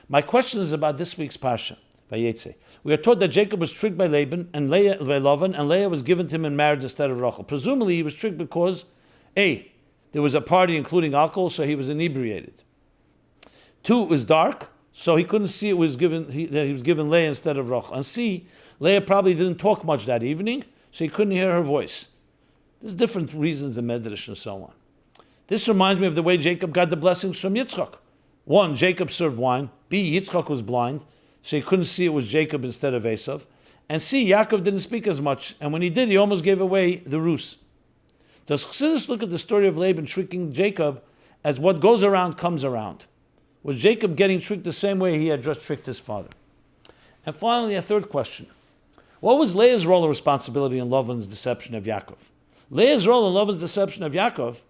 A: My question is about this week's Parsha, Vayetze. We are taught that Jacob was tricked by Laban and Laban, and Leah was given to him in marriage instead of Rochel. Presumably, he was tricked because A, there was a party including alcohol, so he was inebriated. 2, it was dark, so he couldn't see that he was given Leah instead of Rochel. And C, Leah probably didn't talk much that evening, so he couldn't hear her voice. There's different reasons in Medrash and so on. This reminds me of the way Jacob got the blessings from Yitzchak. 1, Jacob served wine. B, Yitzchak was blind, so he couldn't see it was Jacob instead of Esav. And C, Yaakov didn't speak as much, and when he did, he almost gave away the ruse. Does Chassidus look at the story of Laban tricking Jacob as what goes around comes around? Was Jacob getting tricked the same way he had just tricked his father? And finally, a third question. What was Leah's role and responsibility in Laban's deception of Yaakov? Leah's role in Laban's deception of Yaakov?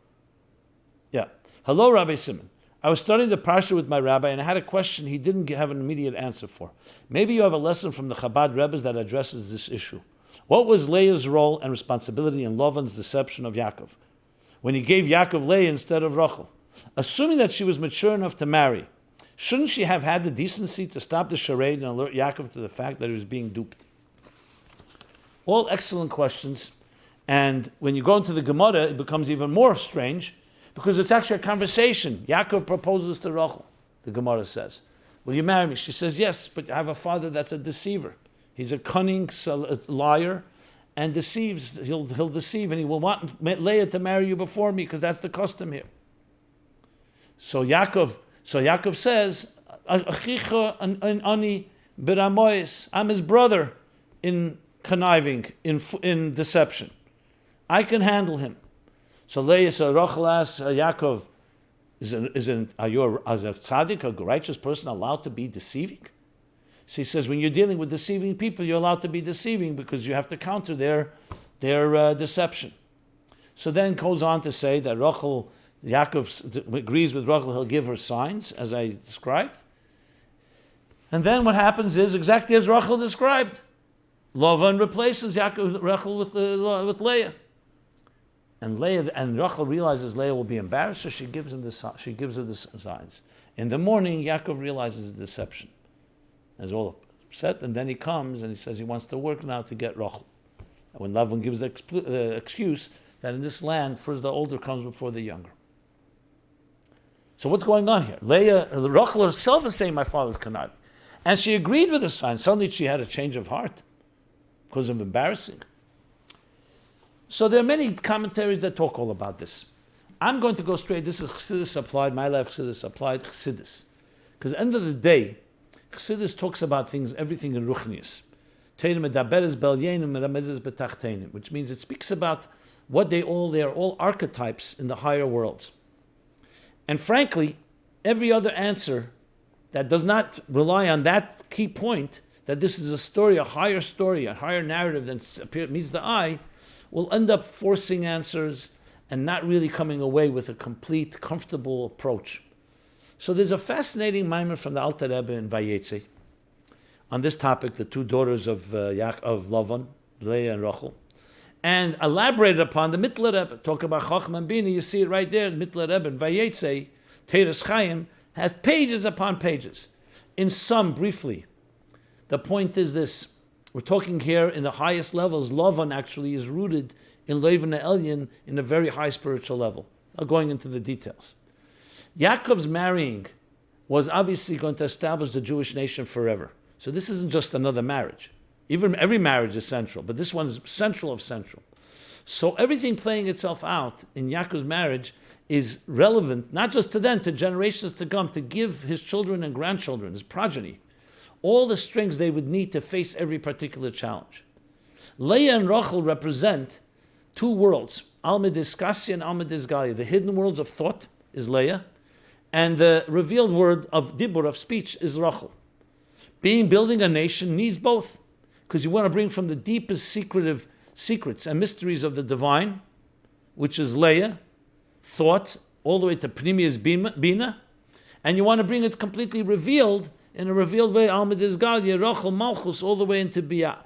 A: Yeah. Hello, Rabbi Simon. I was studying the Parsha with my rabbi and I had a question he didn't have an immediate answer for. Maybe you have a lesson from the Chabad Rebbes that addresses this issue. What was Leah's role and responsibility in Laban's deception of Yaakov when he gave Yaakov Leah instead of Rochel? Assuming that she was mature enough to marry, shouldn't she have had the decency to stop the charade and alert Yaakov to the fact that he was being duped? All excellent questions. And when you go into the Gemara, it becomes even more strange because it's actually a conversation. Yaakov proposes to Rochel, the Gemara says. Will you marry me? She says, yes, but I have a father that's a deceiver. He's a cunning liar and deceives. He'll deceive and he will want Leah to marry you before me because that's the custom here. So Yaakov says, Achicha ani b'ramois. I'm his brother in conniving, in deception. I can handle him. So Rachel asks Yaakov, are you as a tzaddik, a righteous person, allowed to be deceiving? So he says, when you're dealing with deceiving people, you're allowed to be deceiving because you have to counter their deception. So then goes on to say that Yaakov agrees with Rachel, he'll give her signs, as I described. And then what happens is exactly as Rachel described. Laban replaces Rachel with Leah. And Rachel realizes Leah will be embarrassed, so she gives her the signs. In the morning, Yaakov realizes the deception. He's all upset, and then he comes and he says he wants to work now to get Rachel. And when Laban gives the excuse that in this land, first the older comes before the younger. So what's going on here? Rachel herself is saying my father's conniving. And she agreed with the sign. Suddenly she had a change of heart because of embarrassing. So there are many commentaries that talk all about this. I'm going to go straight. This is Chassidus applied, my life Chassidus applied, Chassidus. Because at the end of the day, Chassidus talks about things, everything in Ruchnius. Which means it speaks about what they are all archetypes in the higher worlds. And frankly, every other answer that does not rely on that key point, that this is a higher narrative than meets the eye, will end up forcing answers and not really coming away with a complete, comfortable approach. So there's a fascinating mimer from the Alter Rebbe in Vayetze on this topic, the two daughters of Laban, Leah and Rochel, and elaborated upon the Mitler Rebbe. Talk about Chachma and Bina, you see it right there. Mitler Rebbe in Vayetze, Teres Chaim, has pages upon pages. In sum, briefly, the point is this. We're talking here in the highest levels. Laban actually is rooted in Laban Elyon in a very high spiritual level. I'm going into the details. Yaakov's marrying was obviously going to establish the Jewish nation forever. So this isn't just another marriage. Even every marriage is central, but this one is central of central. So everything playing itself out in Yaakov's marriage is relevant, not just to them, to generations to come, to give his children and grandchildren, his progeny, all the strings they would need to face every particular challenge. Leah and Rochel represent two worlds, Alma Diskasya and Alma Disgalia. The hidden worlds of thought is Leah, and the revealed word of Dibur, of speech, is Rochel. Building a nation needs both, because you want to bring from the deepest secrets and mysteries of the divine, which is Leah, thought all the way to Pnimius Bina, and you want to bring it completely revealed, in a revealed way, Alma Disgadia, Rochel, Malchus, all the way into Biyah.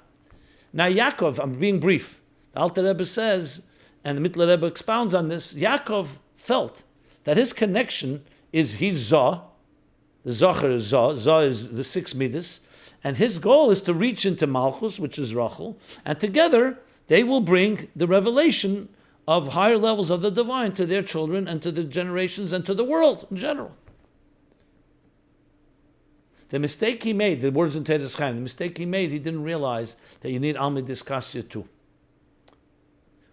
A: Now Yaakov, I'm being brief, the Alter Rebbe says, and the Mittler Rebbe expounds on this, Yaakov felt that his connection is he's Zah, the Zocher is Zah, Zah is the 6 midas, and his goal is to reach into Malchus, which is Rochel, and together they will bring the revelation of higher levels of the divine to their children and to the generations and to the world in general. The mistake he made, the words in Teres Chaim, the mistake he made, he didn't realize that you need Almi Diskasya too.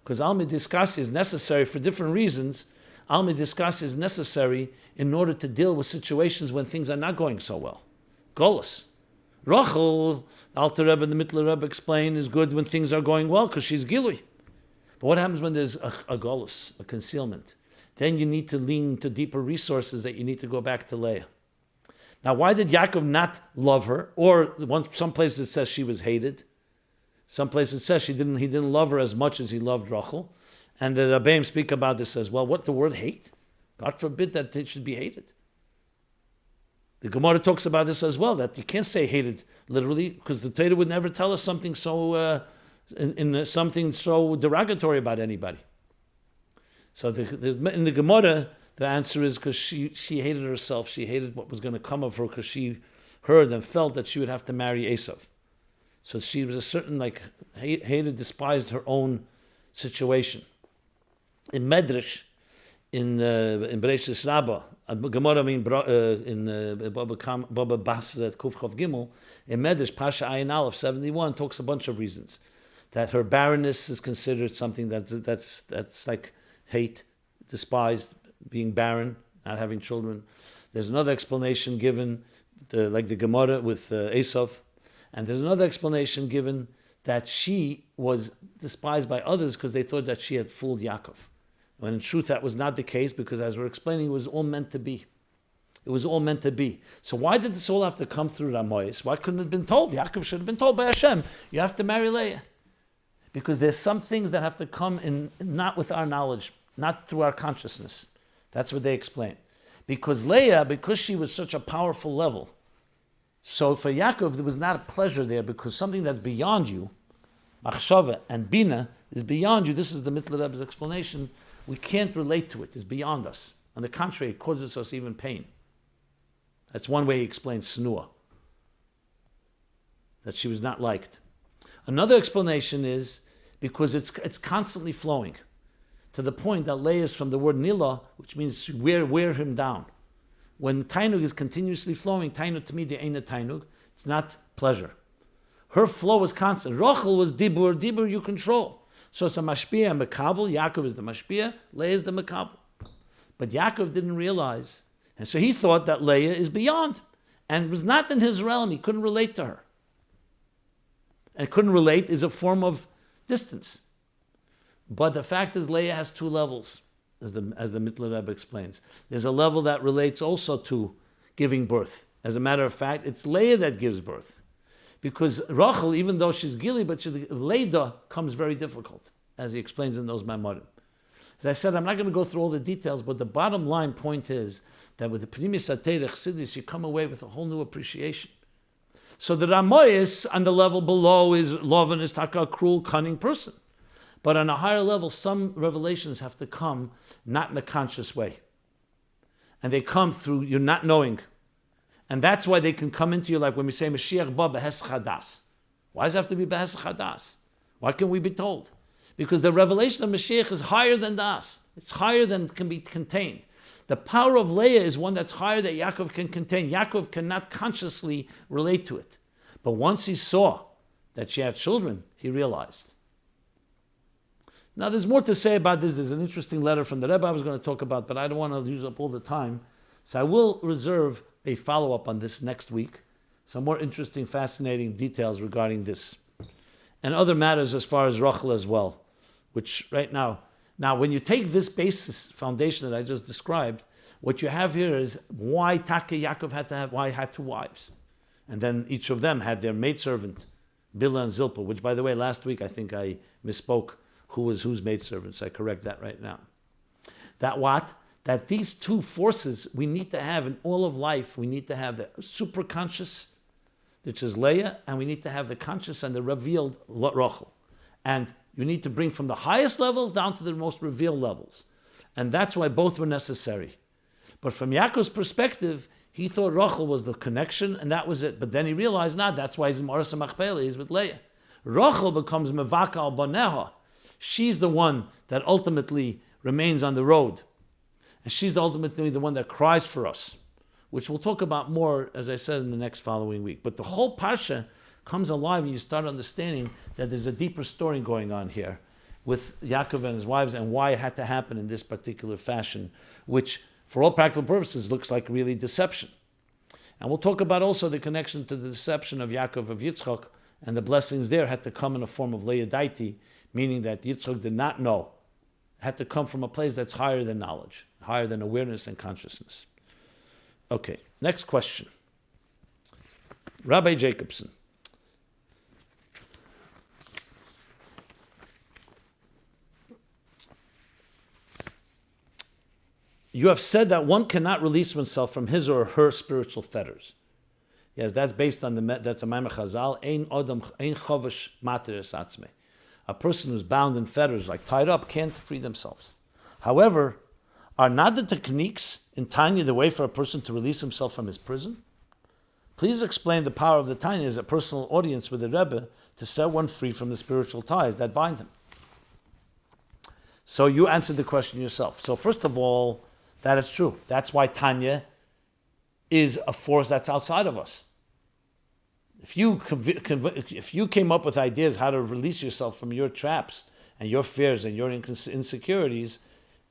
A: Because Almi Diskasya is necessary for different reasons. Almi Diskasya is necessary in order to deal with situations when things are not going so well. Golus. Rochel, the Alter Rebbe and the Mittler Rebbe explain, is good when things are going well because she's Gilui. But what happens when there's a golus, a concealment? Then you need to lean to deeper resources that you need to go back to Leah. Now, why did Yaakov not love her? Or some places it says she was hated. Some places it says he didn't love her as much as he loved Rachel. And the Rabbeim speak about this as well. What, the word hate? God forbid that it should be hated. The Gemara talks about this as well, that you can't say hated literally, because the Torah would never tell us something so something so derogatory about anybody. So in the Gemara, the answer is because she hated herself. She hated what was going to come of her because she heard and felt that she would have to marry Esav. So she was a certain, hated, despised her own situation. In Medrash, in Bereshis Rabbah, Gemara in Baba Basra at Kuf Chav Gimel, in Medrash, Pasha Ayin Aleph 71, talks a bunch of reasons. That her barrenness is considered something that's like hate, despised, being barren, not having children. There's another explanation given, like the Gemara with Esav, and there's another explanation given that she was despised by others because they thought that she had fooled Yaakov. When in truth that was not the case, because as we're explaining, it was all meant to be. It was all meant to be. So why did this all have to come through Ramoyes? Why couldn't it have been told? Yaakov should have been told by Hashem, you have to marry Leah. Because there's some things that have to come in, not with our knowledge, not through our consciousness. That's what they explain. Because Leah, because she was such a powerful level, so for Yaakov there was not a pleasure there, because something that's beyond you, Machshava and Bina, is beyond you. This is the Mittler Rebbe's explanation. We can't relate to it. It's beyond us. On the contrary, it causes us even pain. That's one way he explains Snua, that she was not liked. Another explanation is because it's constantly flowing, to the point that Leah is from the word Nila, which means wear him down. When Tainug is continuously flowing, Tainug to me, the Eina Tainug, it's not pleasure. Her flow is constant. Rochel was Dibur you control. So it's a Mashpia and Mekabel. Yaakov is the Mashpia, Leah is the Mekabel. But Yaakov didn't realize, and so he thought that Leah is beyond, and it was not in his realm. He couldn't relate to her. And couldn't relate is a form of distance. But the fact is, Leah has two levels, as the Mittler Rebbe explains. There's a level that relates also to giving birth. As a matter of fact, it's Leah that gives birth. Because Rachel, even though she's Gili, but Leida comes very difficult, as he explains in those Maimorim. As I said, I'm not going to go through all the details, but the bottom line point is that with the Pnimis Atei Chassidus, you come away with a whole new appreciation. So the Ramoyes on the level below is Laban is a cruel, cunning person. But on a higher level, some revelations have to come not in a conscious way. And they come through you not knowing. And that's why they can come into your life when we say Mashiach ba behes chadas. Why does it have to be behes chadas? Why can we be told? Because the revelation of Mashiach is higher than das. It's higher than can be contained. The power of Leah is one that's higher that Yaakov can contain. Yaakov cannot consciously relate to it. But once he saw that she had children, he realized. Now there's more to say about this. There's an interesting letter from the Rebbe I was going to talk about, but I don't want to use up all the time. So I will reserve a follow-up on this next week. Some more interesting, fascinating details regarding this. And other matters as far as Rochel as well, which right now, when you take this basis, foundation that I just described, what you have here is why Yaakov had two wives. And then each of them had their maidservant, Bilhah and Zilpah, which by the way, last week I think I misspoke who was whose maidservant, so I correct that right now. That that these two forces we need to have in all of life. We need to have the superconscious, which is Leah, and we need to have the conscious and the revealed Rochel. And you need to bring from the highest levels down to the most revealed levels. And that's why both were necessary. But from Yaakov's perspective, he thought Rochel was the connection, and that was it. But then he realized, that's why he's in Maras HaMachpelah, he's with Leah. Rochel becomes Mevaka al Baneha. She's the one that ultimately remains on the road. And she's ultimately the one that cries for us, which we'll talk about more, as I said, in the next following week. But the whole Parsha comes alive when you start understanding that there's a deeper story going on here with Yaakov and his wives and why it had to happen in this particular fashion, which, for all practical purposes, looks like really deception. And we'll talk about also the connection to the deception of Yaakov of Yitzchak, and the blessings there had to come in a form of Le'adaiti, meaning that Yitzchak did not know. It had to come from a place that's higher than knowledge, higher than awareness and consciousness. Okay, next question. Rabbi Jacobson. You have said that one cannot release oneself from his or her spiritual fetters. Yes, that's based on that's a Maimar Chazal. Ein Adam, ein Chovesh Mater es Atzmei. A person who's bound in fetters, like tied up, can't free themselves. However, are not the techniques in Tanya the way for a person to release himself from his prison? Please explain the power of the Tanya as a personal audience with the Rebbe to set one free from the spiritual ties that bind him. So you answered the question yourself. So first of all, that is true. That's why Tanya is a force that's outside of us. If you came up with ideas how to release yourself from your traps and your fears and your insecurities,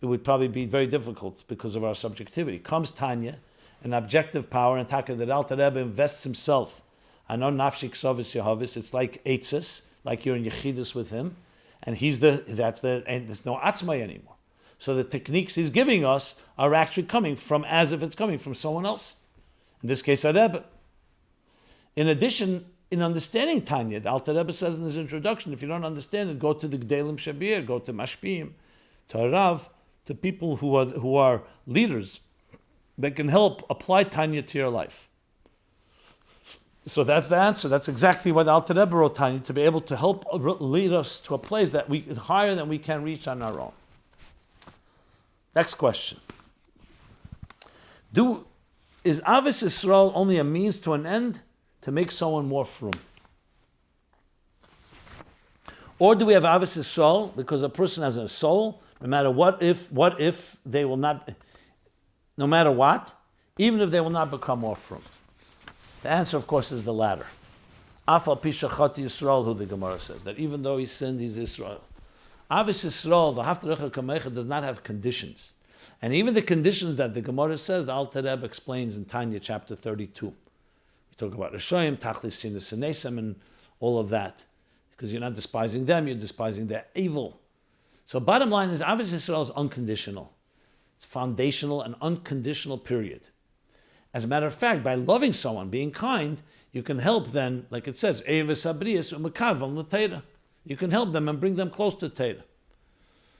A: it would probably be very difficult because of our subjectivity. Comes Tanya, an objective power, and Taka that Alter Rebbe invests himself. I know nafshik sovis yehavis. It's like eitzes, like you're in yechidus with him, and and there's no atzmai anymore. So the techniques he's giving us are actually coming from as if it's coming from someone else. In this case, a Rebbe. In addition, in understanding Tanya, the Alter Rebbe says in his introduction, if you don't understand it, go to the G'delim Shabir, go to Mashpim, to Arav, to people who are leaders that can help apply Tanya to your life. So that's the answer. That's exactly what Alter Rebbe wrote Tanya, to be able to help lead us to a place that is higher than we can reach on our own. Next question. Is ahavas yisroel only a means to an end to make someone more frum? Or do we have ahavas yisroel because a person has a soul, no matter what if they will not, no matter what, even if they will not become more frum? The answer, of course, is the latter. Afal pishachati Yisrael, who the Gemara says, that even though he sinned, he's Israel. Ahavas Yisroel, the haftarech kamecha, does not have conditions. And even the conditions that the Gemara says, the Alter Rebbe explains in Tanya chapter 32. We talk about Rishoyim, Tachlis Sinus Sinesem, and all of that. Because you're not despising them, you're despising their evil. So bottom line is, ahavas Yisroel is unconditional. It's foundational and unconditional, period. As a matter of fact, by loving someone, being kind, you can help them, like it says, you can help them and bring them close to Torah.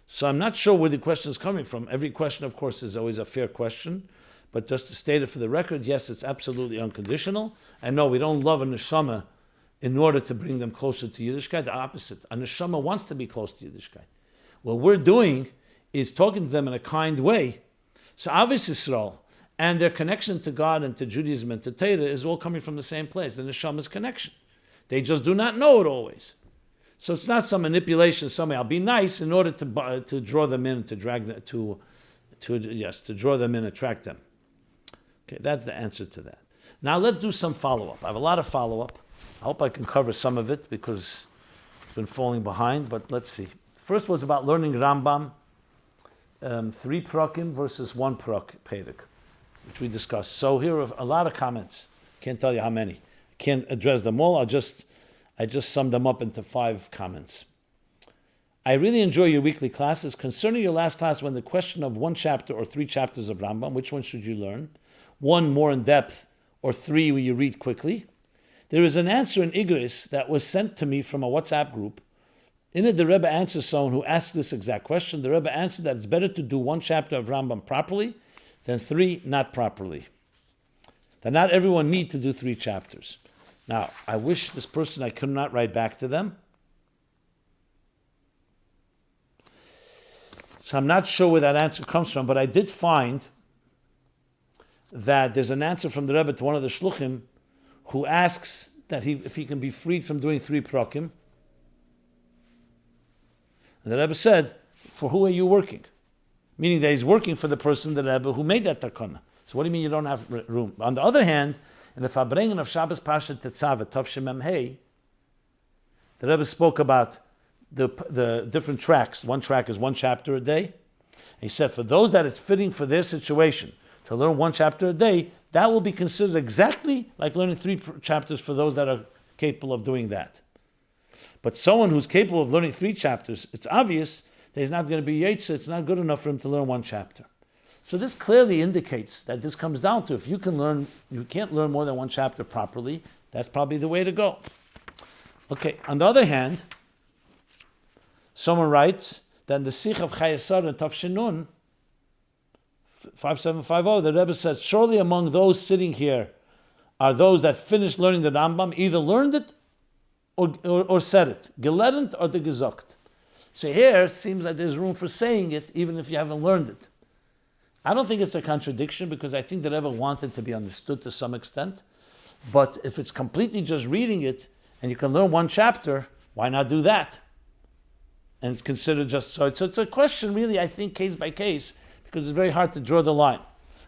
A: So I'm not sure where the question is coming from. Every question, of course, is always a fair question. But just to state it for the record, yes, it's absolutely unconditional. And no, we don't love a neshama in order to bring them closer to Yiddishkeit. The opposite. A neshama wants to be close to Yiddishkeit. What we're doing is talking to them in a kind way. So ahavas Yisroel and their connection to God and to Judaism and to Torah is all coming from the same place, the neshama's connection. They just do not know it always. So it's not some manipulation. I'll be nice in order to draw them in, to drag them to draw them in, attract them. Okay, that's the answer to that. Now let's do some follow-up. I have a lot of follow-up. I hope I can cover some of it because it's been falling behind. But let's see. First was about learning Rambam, 3 prakim versus 1 perek, which we discussed. So here are a lot of comments. Can't tell you how many. Can't address them all. I just summed them up into 5 comments. I really enjoy your weekly classes. Concerning your last class, when the question of 1 chapter or 3 chapters of Rambam, which one should you learn? 1 more in depth, or 3 where you read quickly? There is an answer in Igris that was sent to me from a WhatsApp group In it, the Rebbe answers someone who asked this exact question. The Rebbe answered that it's better to do one chapter of Rambam properly than 3 not properly. That not everyone need to do 3 chapters. Now, I wish this person I could not write back to them. So I'm not sure where that answer comes from, but I did find that there's an answer from the Rebbe to one of the shluchim who asks that if he can be freed from doing 3 prakim. And the Rebbe said, for who are you working? Meaning that he's working for the person, the Rebbe, who made that takana. So what do you mean you don't have room? On the other hand, in the Farbrengen of Shabbos Parshat Tetzavet, Tov Shemem Hey, the Rebbe spoke about the different tracks. One track is 1 chapter a day. He said for those that it's fitting for their situation to learn 1 chapter a day, that will be considered exactly like learning 3 chapters for those that are capable of doing that. But someone who's capable of learning 3 chapters, it's obvious that he's not going to be Yitzchak. It's not good enough for him to learn 1 chapter. So this clearly indicates that this comes down to if you can't learn more than 1 chapter properly, that's probably the way to go. Okay, on the other hand, someone writes that in the Sikh of Chayesar and Tav Shinun, 5750, the Rebbe says, surely among those sitting here are those that finished learning the Rambam, either learned it or said it, gelernt or the gesagt. So here it seems like there's room for saying it even if you haven't learned it. I don't think it's a contradiction because I think the Rebbe wanted to be understood to some extent. But if it's completely just reading it and you can learn 1 chapter, why not do that? And it's considered just so. So it's a question really, I think, case by case, because it's very hard to draw the line.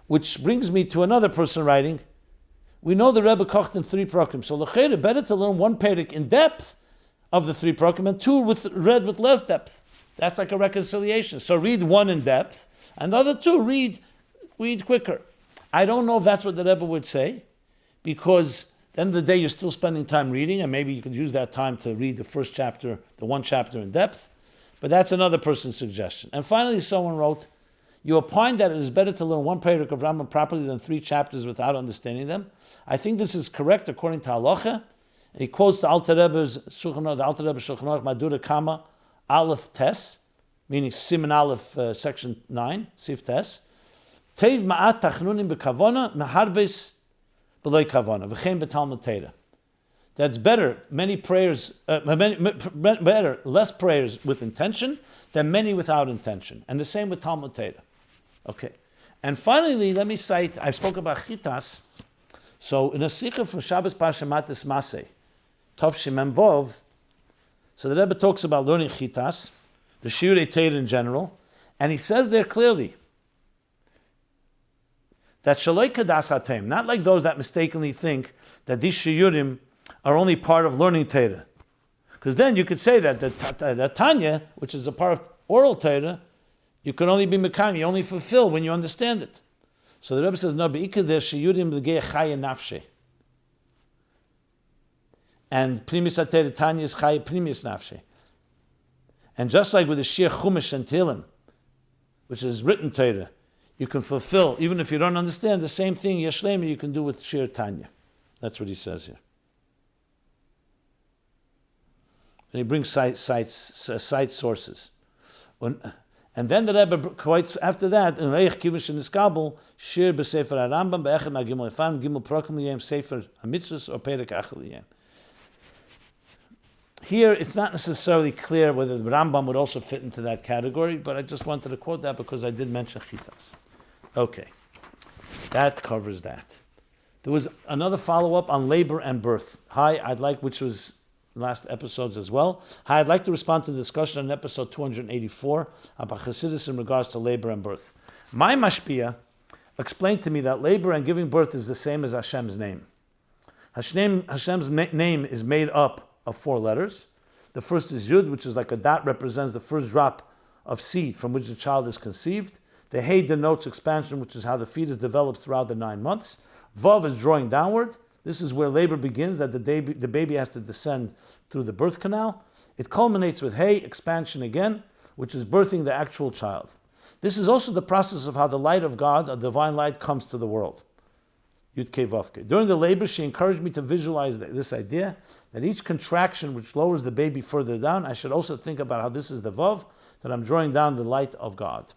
A: Which brings me to another person writing, we know the Rebbe kocht in 3 prakim. So l'cheira, better to learn 1 perik in depth of the 3 prakim and 2 read with less depth. That's like a reconciliation. So read 1 in depth, and the other 2 read quicker. I don't know if that's what the Rebbe would say, because at the end of the day you're still spending time reading, and maybe you could use that time to read the first chapter, the 1 chapter in depth. But that's another person's suggestion. And finally, someone wrote, you opine that it is better to learn 1 parak of Rambam properly than 3 chapters without understanding them. I think this is correct according to halacha. And he quotes the Alter Rebbe's Shulchan Aruch Madura Kama Aleph Tes, meaning Siman Aleph section 9, Sif Tes. Teiv ma'at tachnunim bekavona meharbes b'loy kavona v'chein b'talmud Torah. That's better, better, less prayers with intention than many without intention. And the same with Talmud Torah. Okay. And finally, let me cite, I spoke about chitas. So in a sikha from Shabbos Parsha Matis Maseh, Tov Shemem Vov, so the Rebbe talks about learning chitas, the Shiurei Torah in general, and he says there clearly that Shaloi Kadas Atem, not like those that mistakenly think that these Shiurim are only part of learning Torah. Because then you could say that the Tanya, which is a part of oral Torah, you can only be Mekayim, you only fulfill when you understand it. So the Rebbe says, no, be'ikar der shiyurim l'gei chaya nafshe. And Primis HaTorah Tanya is chaya primis nafshe. And just like with the Shir Chumash and Tehillim, which is written Torah, you can fulfill, even if you don't understand, the same thing, Yeshlema, you can do with Shir Tanya. That's what he says here. And he brings cite sources. And then the Rebbe quotes after that, in Reich Kivush and Iskabel, Shir b'Sefer HaRambam, be'echem ha'gimel efam, gimel prokim liyem, Sefer HaMitzvos, or Perek Achel liyem. Here, it's not necessarily clear whether the Rambam would also fit into that category, but I just wanted to quote that because I did mention chitas. Okay, that covers that. There was another follow-up on labor and birth. Which was last episodes as well. I'd like to respond to the discussion on episode 284 about Chassidus in regards to labor and birth. My mashpia explained to me that labor and giving birth is the same as Hashem's name. Hashem's name is made up of 4 letters. The first is Yud, which is like a dot, represents the first drop of seed from which the child is conceived. The Hey denotes expansion, which is how the fetus develops throughout the 9 months. Vav is drawing downward. This is where labor begins, that the baby has to descend through the birth canal. It culminates with Hey, expansion again, which is birthing the actual child. This is also the process of how the light of God, a divine light, comes to the world. Yud Kei Vav Kei. During the labor, she encouraged me to visualize this idea that each contraction which lowers the baby further down, I should also think about how this is the Vav, that I'm drawing down the light of God.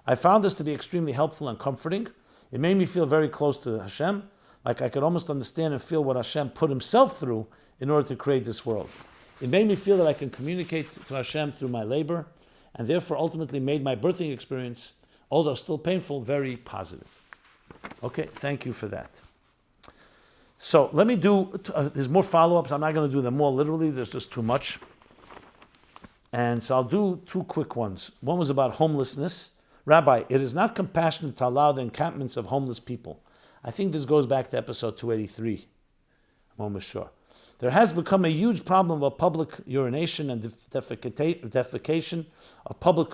A: I found this to be extremely helpful and comforting. It made me feel very close to Hashem, like I could almost understand and feel what Hashem put himself through in order to create this world. It made me feel that I can communicate to Hashem through my labor, and therefore ultimately made my birthing experience, although still painful, very positive. Okay, thank you for that. So let me do, there's more follow-ups. I'm not going to do them all literally. There's just too much. And so I'll do two quick ones. One was about homelessness. Rabbi, it is not compassionate to allow the encampments of homeless people. I think this goes back to episode 283. I'm almost sure. There has become a huge problem of public urination and defecation, of public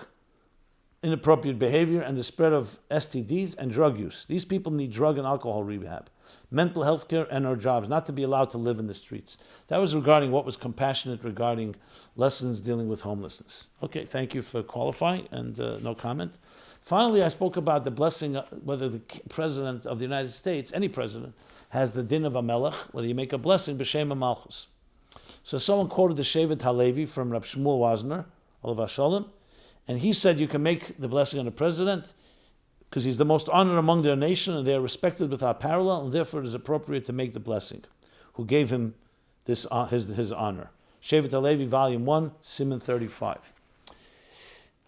A: inappropriate behavior, and the spread of STDs and drug use. These people need drug and alcohol rehab, mental health care, and our jobs, not to be allowed to live in the streets. That was regarding what was compassionate regarding lessons dealing with homelessness. Okay, thank you for qualifying, and no comment. Finally, I spoke about the blessing, whether the President of the United States, any president, has the din of a melech, whether you make a blessing, b'shem malchus. So someone quoted the Shevet Halevi from Rab Shmuel Wazner, Olav Sholom, and he said you can make the blessing on the president because he's the most honored among their nation and they are respected without parallel, and therefore it is appropriate to make the blessing. Who gave him this his honor? Shevet Halevi, Volume 1, Siman 35.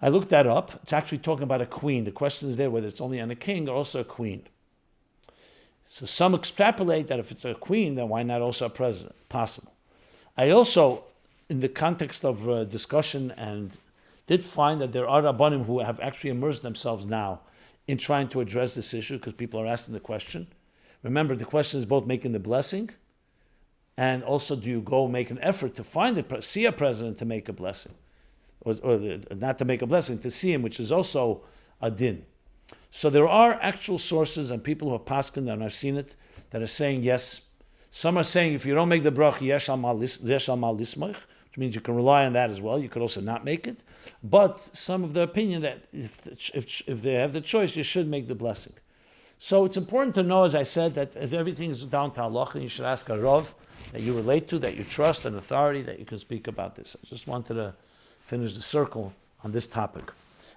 A: I looked that up. It's actually talking about a queen. The question is there whether it's only on a king or also a queen. So some extrapolate that if it's a queen, then why not also a president? Possible. I also, in the context of discussion, and did find that there are Rabbanim who have actually immersed themselves now in trying to address this issue because people are asking the question. Remember, the question is both making the blessing and also do you go make an effort to see a president to make a blessing, or not to make a blessing, to see him, which is also a din. So there are actual sources and people who have paskened, and I've seen it, that are saying yes. Some are saying if you don't make the bracha, yesh al mal lismoich, which means you can rely on that as well. You could also not make it. But some of the opinion that if they have the choice, you should make the blessing. So it's important to know, as I said, that if everything is down to halacha, you should ask a rav that you relate to, that you trust, an authority, that you can speak about this. I just wanted to finish the circle on this topic.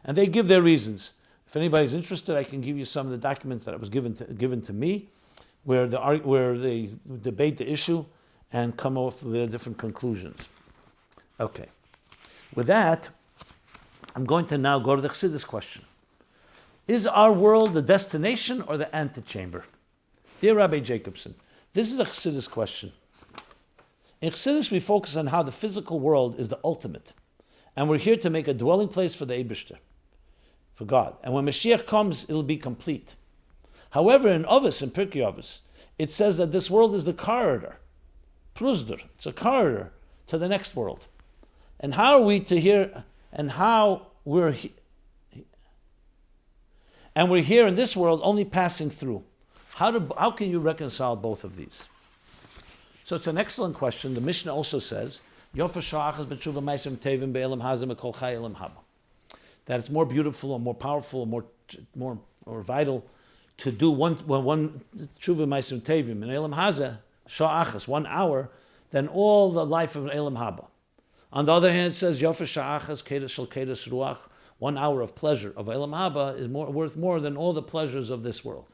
A: And they give their reasons. If anybody's interested, I can give you some of the documents that was given to me, where they debate the issue and come up with their different conclusions. Okay. With that, I'm going to now go to the Chassidus question. Is our world the destination or the ante-chamber? Dear Rabbi Jacobson, this is a Chassidus question. In Chassidus, we focus on how the physical world is the ultimate, and we're here to make a dwelling place for the Eibishter, for God. And when Mashiach comes, it'll be complete. However, in Avos, in Pirkei Avos, it says that this world is the corridor, pruzder, it's a corridor to the next world. And how are we to hear, and how we're here in this world only passing through. How can you reconcile both of these? So it's an excellent question. The Mishnah also says, that it's more beautiful or more powerful or more vital to do one tshuva ma'asim tevim in Elam Hazeh, sha'achas, 1 hour, than all the life of Elam Haba. On the other hand, it says, Yofa sha'achas kedas shel kedas ruach, 1 hour of pleasure of Elam Haba is worth more than all the pleasures of this world.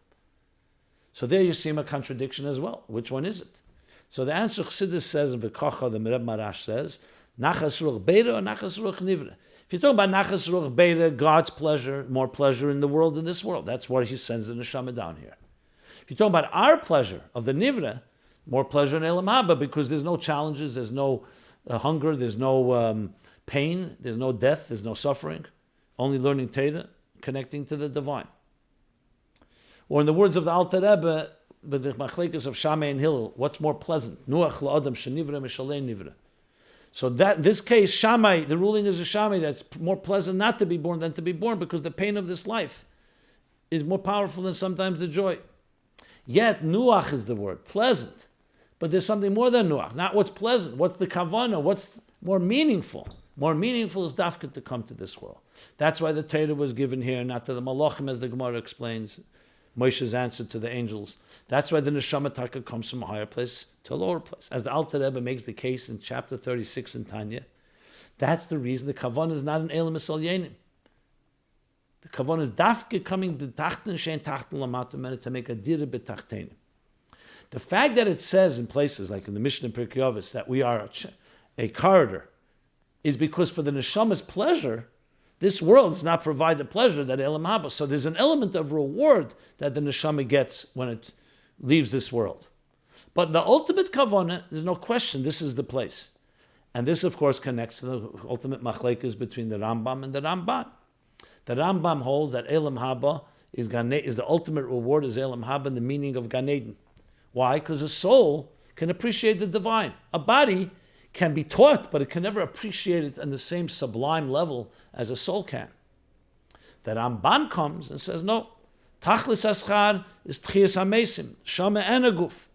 A: So there you see a contradiction as well. Which one is it? So the answer Chassidus says, and V'kocha, the Rebbe Marash says, nachas ruach beira or nachas ruach nivra. If you're talking about nachas ruach beira, God's pleasure, more pleasure in the world than this world, that's why he sends the neshama down here. If you're talking about our pleasure of the nivra, more pleasure in Elam Haba, because there's no challenges, there's no hunger, there's no pain, there's no death, there's no suffering, only learning Torah, connecting to the divine. Or in the words of the Alter Rebbe, but the machlekes of Shammai and Hillel, what's more pleasant? Nuach la'adam shenivra mishalei nivra. So that this case, Shammai, the ruling is a Shammai that's more pleasant not to be born than to be born, because the pain of this life is more powerful than sometimes the joy. Yet nuach is the word, pleasant. But there's something more than nuach. Not what's pleasant, what's the kavanah, what's more meaningful. More meaningful is dafka to come to this world. That's why the Torah was given here, not to the malachim, as the Gemara explains, Moshe's answer to the angels. That's why the neshama taka comes from a higher place to a lower place. As the Alter Rebbe makes the case in chapter 36 in Tanya, that's the reason the kavan is not an elam esalyenim. The kavan is dafke coming to tachten shein tachten lamata to make a dira betachtenim. The fact that it says in places like in the Mishnah in Pirkei Avos that we are a corridor is because for the neshama's pleasure, this world does not provide the pleasure that elam haba. So there's an element of reward that the neshama gets when it leaves this world. But the ultimate kavanah, there's no question, this is the place. And this, of course, connects to the ultimate machlekes between the Rambam and the Ramban. The Rambam holds that elam haba is the ultimate reward is elam haba in the meaning of Gan Eden. Why? Because a soul can appreciate the divine. A body can be taught, but it can never appreciate it on the same sublime level as a soul can. The Ramban comes and says, no, tachlis aschar is tchias hamesim, shama and a guf.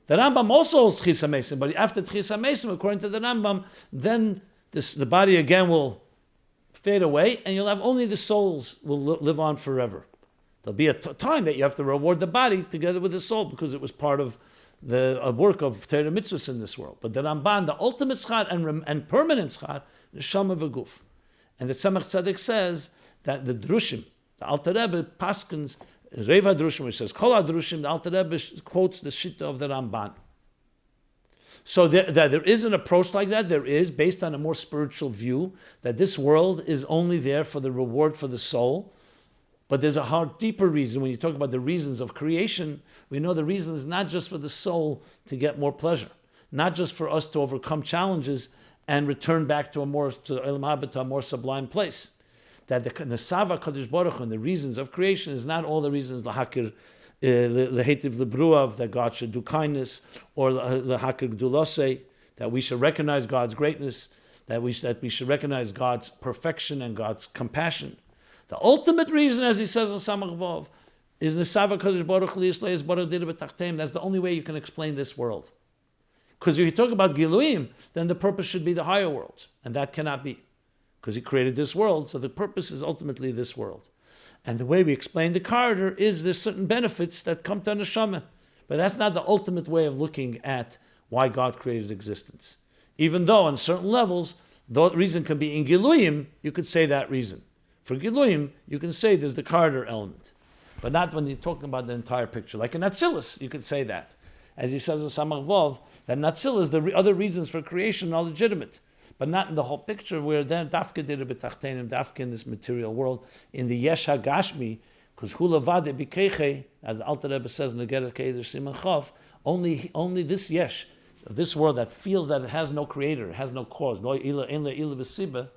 A: The Rambam also holds tchias hamesim, but after tchias hamesim, according to the Rambam, then the body again will fade away, and you'll have only the souls will live on forever. There'll be a time that you have to reward the body together with the soul because it was part of the work of Torah mitzvahs in this world. But the Ramban, the ultimate schar and permanent schar, the shama v'guf. And the Tzemach Tzedek says that the drushim, the Alter Rebbe paskins, Reva drushim, which says Kol drushim, the Alter Rebbe quotes the Shitta of the Ramban. So there is an approach like that. There is, based on a more spiritual view, that this world is only there for the reward for the soul. But there's a deeper reason. When you talk about the reasons of creation, we know the reason is not just for the soul to get more pleasure, not just for us to overcome challenges and return back to a more sublime place. That the Nesava Kadosh Baruch Hu and the reasons of creation is not all the reasons lahakir lehetiv lebruav, that God should do kindness, or lahakir gdulosei, that we should recognize God's greatness, that we should recognize God's perfection and God's compassion. The ultimate reason, as he says in Samach Vav, is Nesava Kadosh Baruch Hu liyisleis baruch dira b'tachteim. That's the only way you can explain this world. Because if you talk about Giluim, then the purpose should be the higher worlds, and that cannot be, because he created this world, so the purpose is ultimately this world. And the way we explain the corridor is there's certain benefits that come to neshama, but that's not the ultimate way of looking at why God created existence. Even though on certain levels, the reason can be in Giluyim, you could say that reason. For Giluyim, you can say there's the corridor element, but not when you're talking about the entire picture. Like in Atzilus, you could say that. As he says in Samach Vav, that in Atzilus, the other reasons for creation are legitimate, but not in the whole picture where then dafke dira b'tachtenim, dafke in this material world, in the yesh hagashmi, because hu levade bikeche, as the Alter Rebbe says in the Gerach Keizer Siman Chav, only this yesh, of this world that feels that it has no creator, it has no cause, no ila b'siba,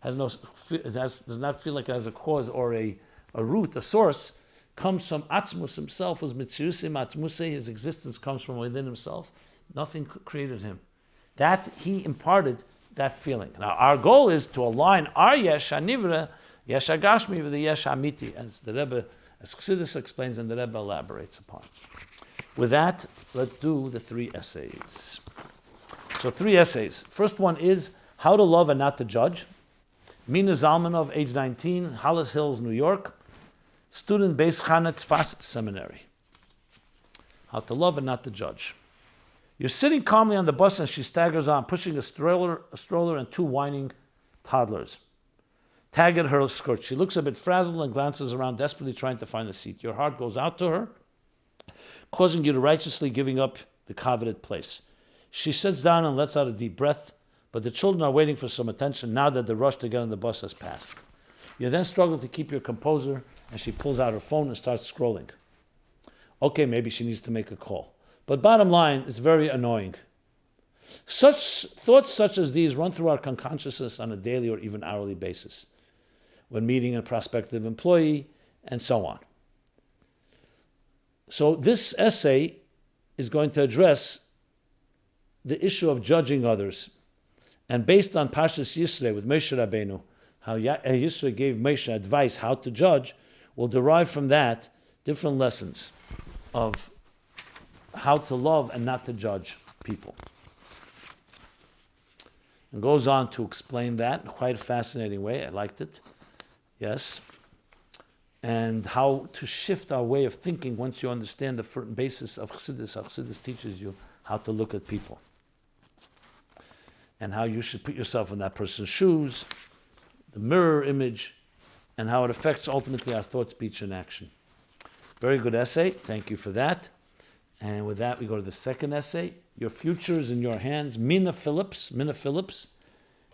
A: does not feel like it has a cause or a root, a source, comes from Atzmus himself, who's Mitziusim Atzmusei, his existence comes from within himself. Nothing created him. That he imparted that feeling. Now our goal is to align our Yesh HaNivra, Yesh HaGashmi, with the Yesh HaMiti, as the Rebbe, as Chassidus explains and the Rebbe elaborates upon. With that, let's do the 3 essays. So 3 essays. First one is How to Love and Not to Judge. Mina Zalmanov, age 19, Hollis Hills, New York. Student based Chanetz Fast Seminary. How to Love and Not to Judge. You're sitting calmly on the bus and she staggers on, pushing a stroller and 2 whining toddlers. Tag at her skirt. She looks a bit frazzled and glances around, desperately trying to find a seat. Your heart goes out to her, causing you to righteously giving up the coveted place. She sits down and lets out a deep breath, but the children are waiting for some attention now that the rush to get on the bus has passed. You then struggle to keep your composure, and she pulls out her phone and starts scrolling. Okay, maybe she needs to make a call. But bottom line, it's very annoying. Thoughts such as these run through our consciousness on a daily or even hourly basis, when meeting a prospective employee, and so on. So this essay is going to address the issue of judging others. And based on Parshas Yisroel with Moshe Rabbeinu, how Yisroel gave Moshe advice how to judge, we'll derive from that different lessons of how to love and not to judge people. And goes on to explain that in quite a fascinating way. I liked it. Yes. and how to shift our way of thinking once you understand the basis of Chassidus. How Chassidus teaches you how to look at people and how you should put yourself in that person's shoes, the mirror image, and how it affects ultimately our thought, speech, and action. Very good essay. Thank you for that. And with that, we go to the second essay. Your future is in your hands. Mina Phillips,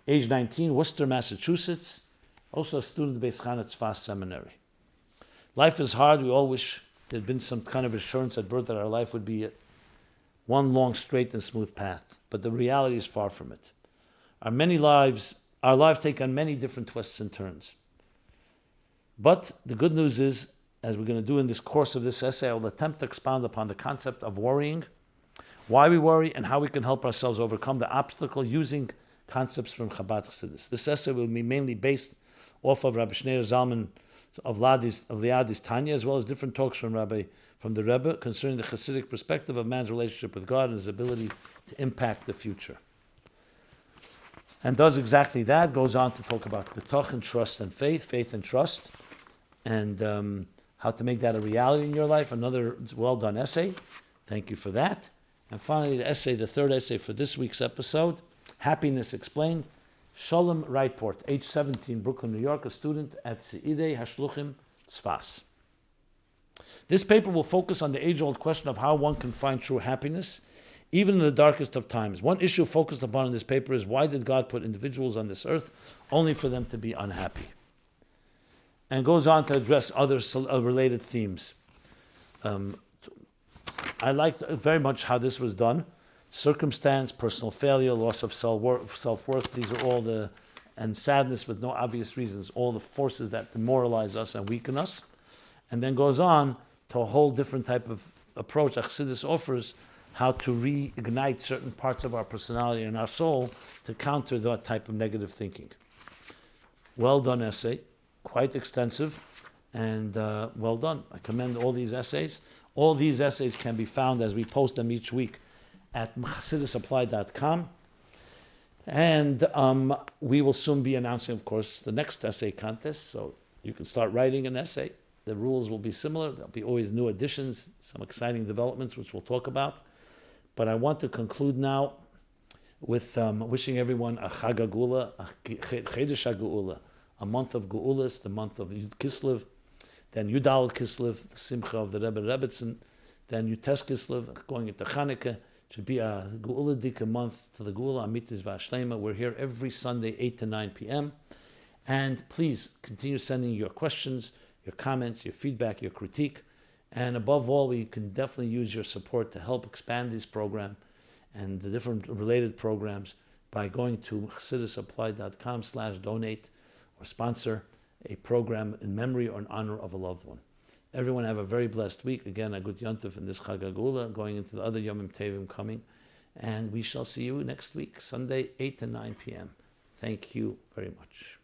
A: age 19, Worcester, Massachusetts. Also a student of Beis Chana Tzfas Seminary. Life is hard. We all wish there had been some kind of assurance at birth that our life would be one long, straight, and smooth path. But the reality is far from it. Our lives take on many different twists and turns. But the good news is, as we're going to do in this course of this essay, I will attempt to expound upon the concept of worrying, why we worry, and how we can help ourselves overcome the obstacle using concepts from Chabad Chassidus. This essay will be mainly based off of Rabbi Shneur Zalman of Liadi's Tanya, as well as different talks from the Rebbe concerning the Chassidic perspective of man's relationship with God and his ability to impact the future. And does exactly that, goes on to talk about betoch and trust and faith and trust, and how to make that a reality in your life. Another well-done essay. Thank you for that. And finally, the third essay for this week's episode, Happiness Explained. Sholom Raitport, age 17, Brooklyn, New York, a student at Seidei Hashluchim Tzfas. This paper will focus on the age-old question of how one can find true happiness, even in the darkest of times. One issue focused upon in this paper is, why did God put individuals on this earth only for them to be unhappy? And goes on to address other related themes. I liked very much how this was done. Circumstance, personal failure, loss of self-worth, these are all and sadness with no obvious reasons, all the forces that demoralize us and weaken us. And then goes on to a whole different type of approach Chassidus offers, how to reignite certain parts of our personality and our soul to counter that type of negative thinking. Well done essay. Quite extensive, and well done. I commend all these essays. All these essays can be found as we post them each week at chassidusapply.com. And we will soon be announcing, of course, the next essay contest, so you can start writing an essay. The rules will be similar. There'll be always new additions, some exciting developments, which we'll talk about. But I want to conclude now with wishing everyone a Chag HaGeula, a Chedesh HaGeula, a month of Geulas, the month of Yud Kislev, then Yud Dalet Kislev, the Simcha of the Rebbe and Rebbetzin, then Yud Tes Kislev, going into Chanukah. It should be a Geula Dika month to the Geula Amitis V'Ashlema. We're here every Sunday, 8 to 9 p.m. And please continue sending your questions, your comments, your feedback, your critique. And above all, we can definitely use your support to help expand this program and the different related programs by going to chassidusapply.com/donate or sponsor a program in memory or in honor of a loved one. Everyone have a very blessed week. Again, a good yontif in this Chag HaGeula, going into the other Yomim Tevim coming. And we shall see you next week, Sunday, 8 to 9 p.m. Thank you very much.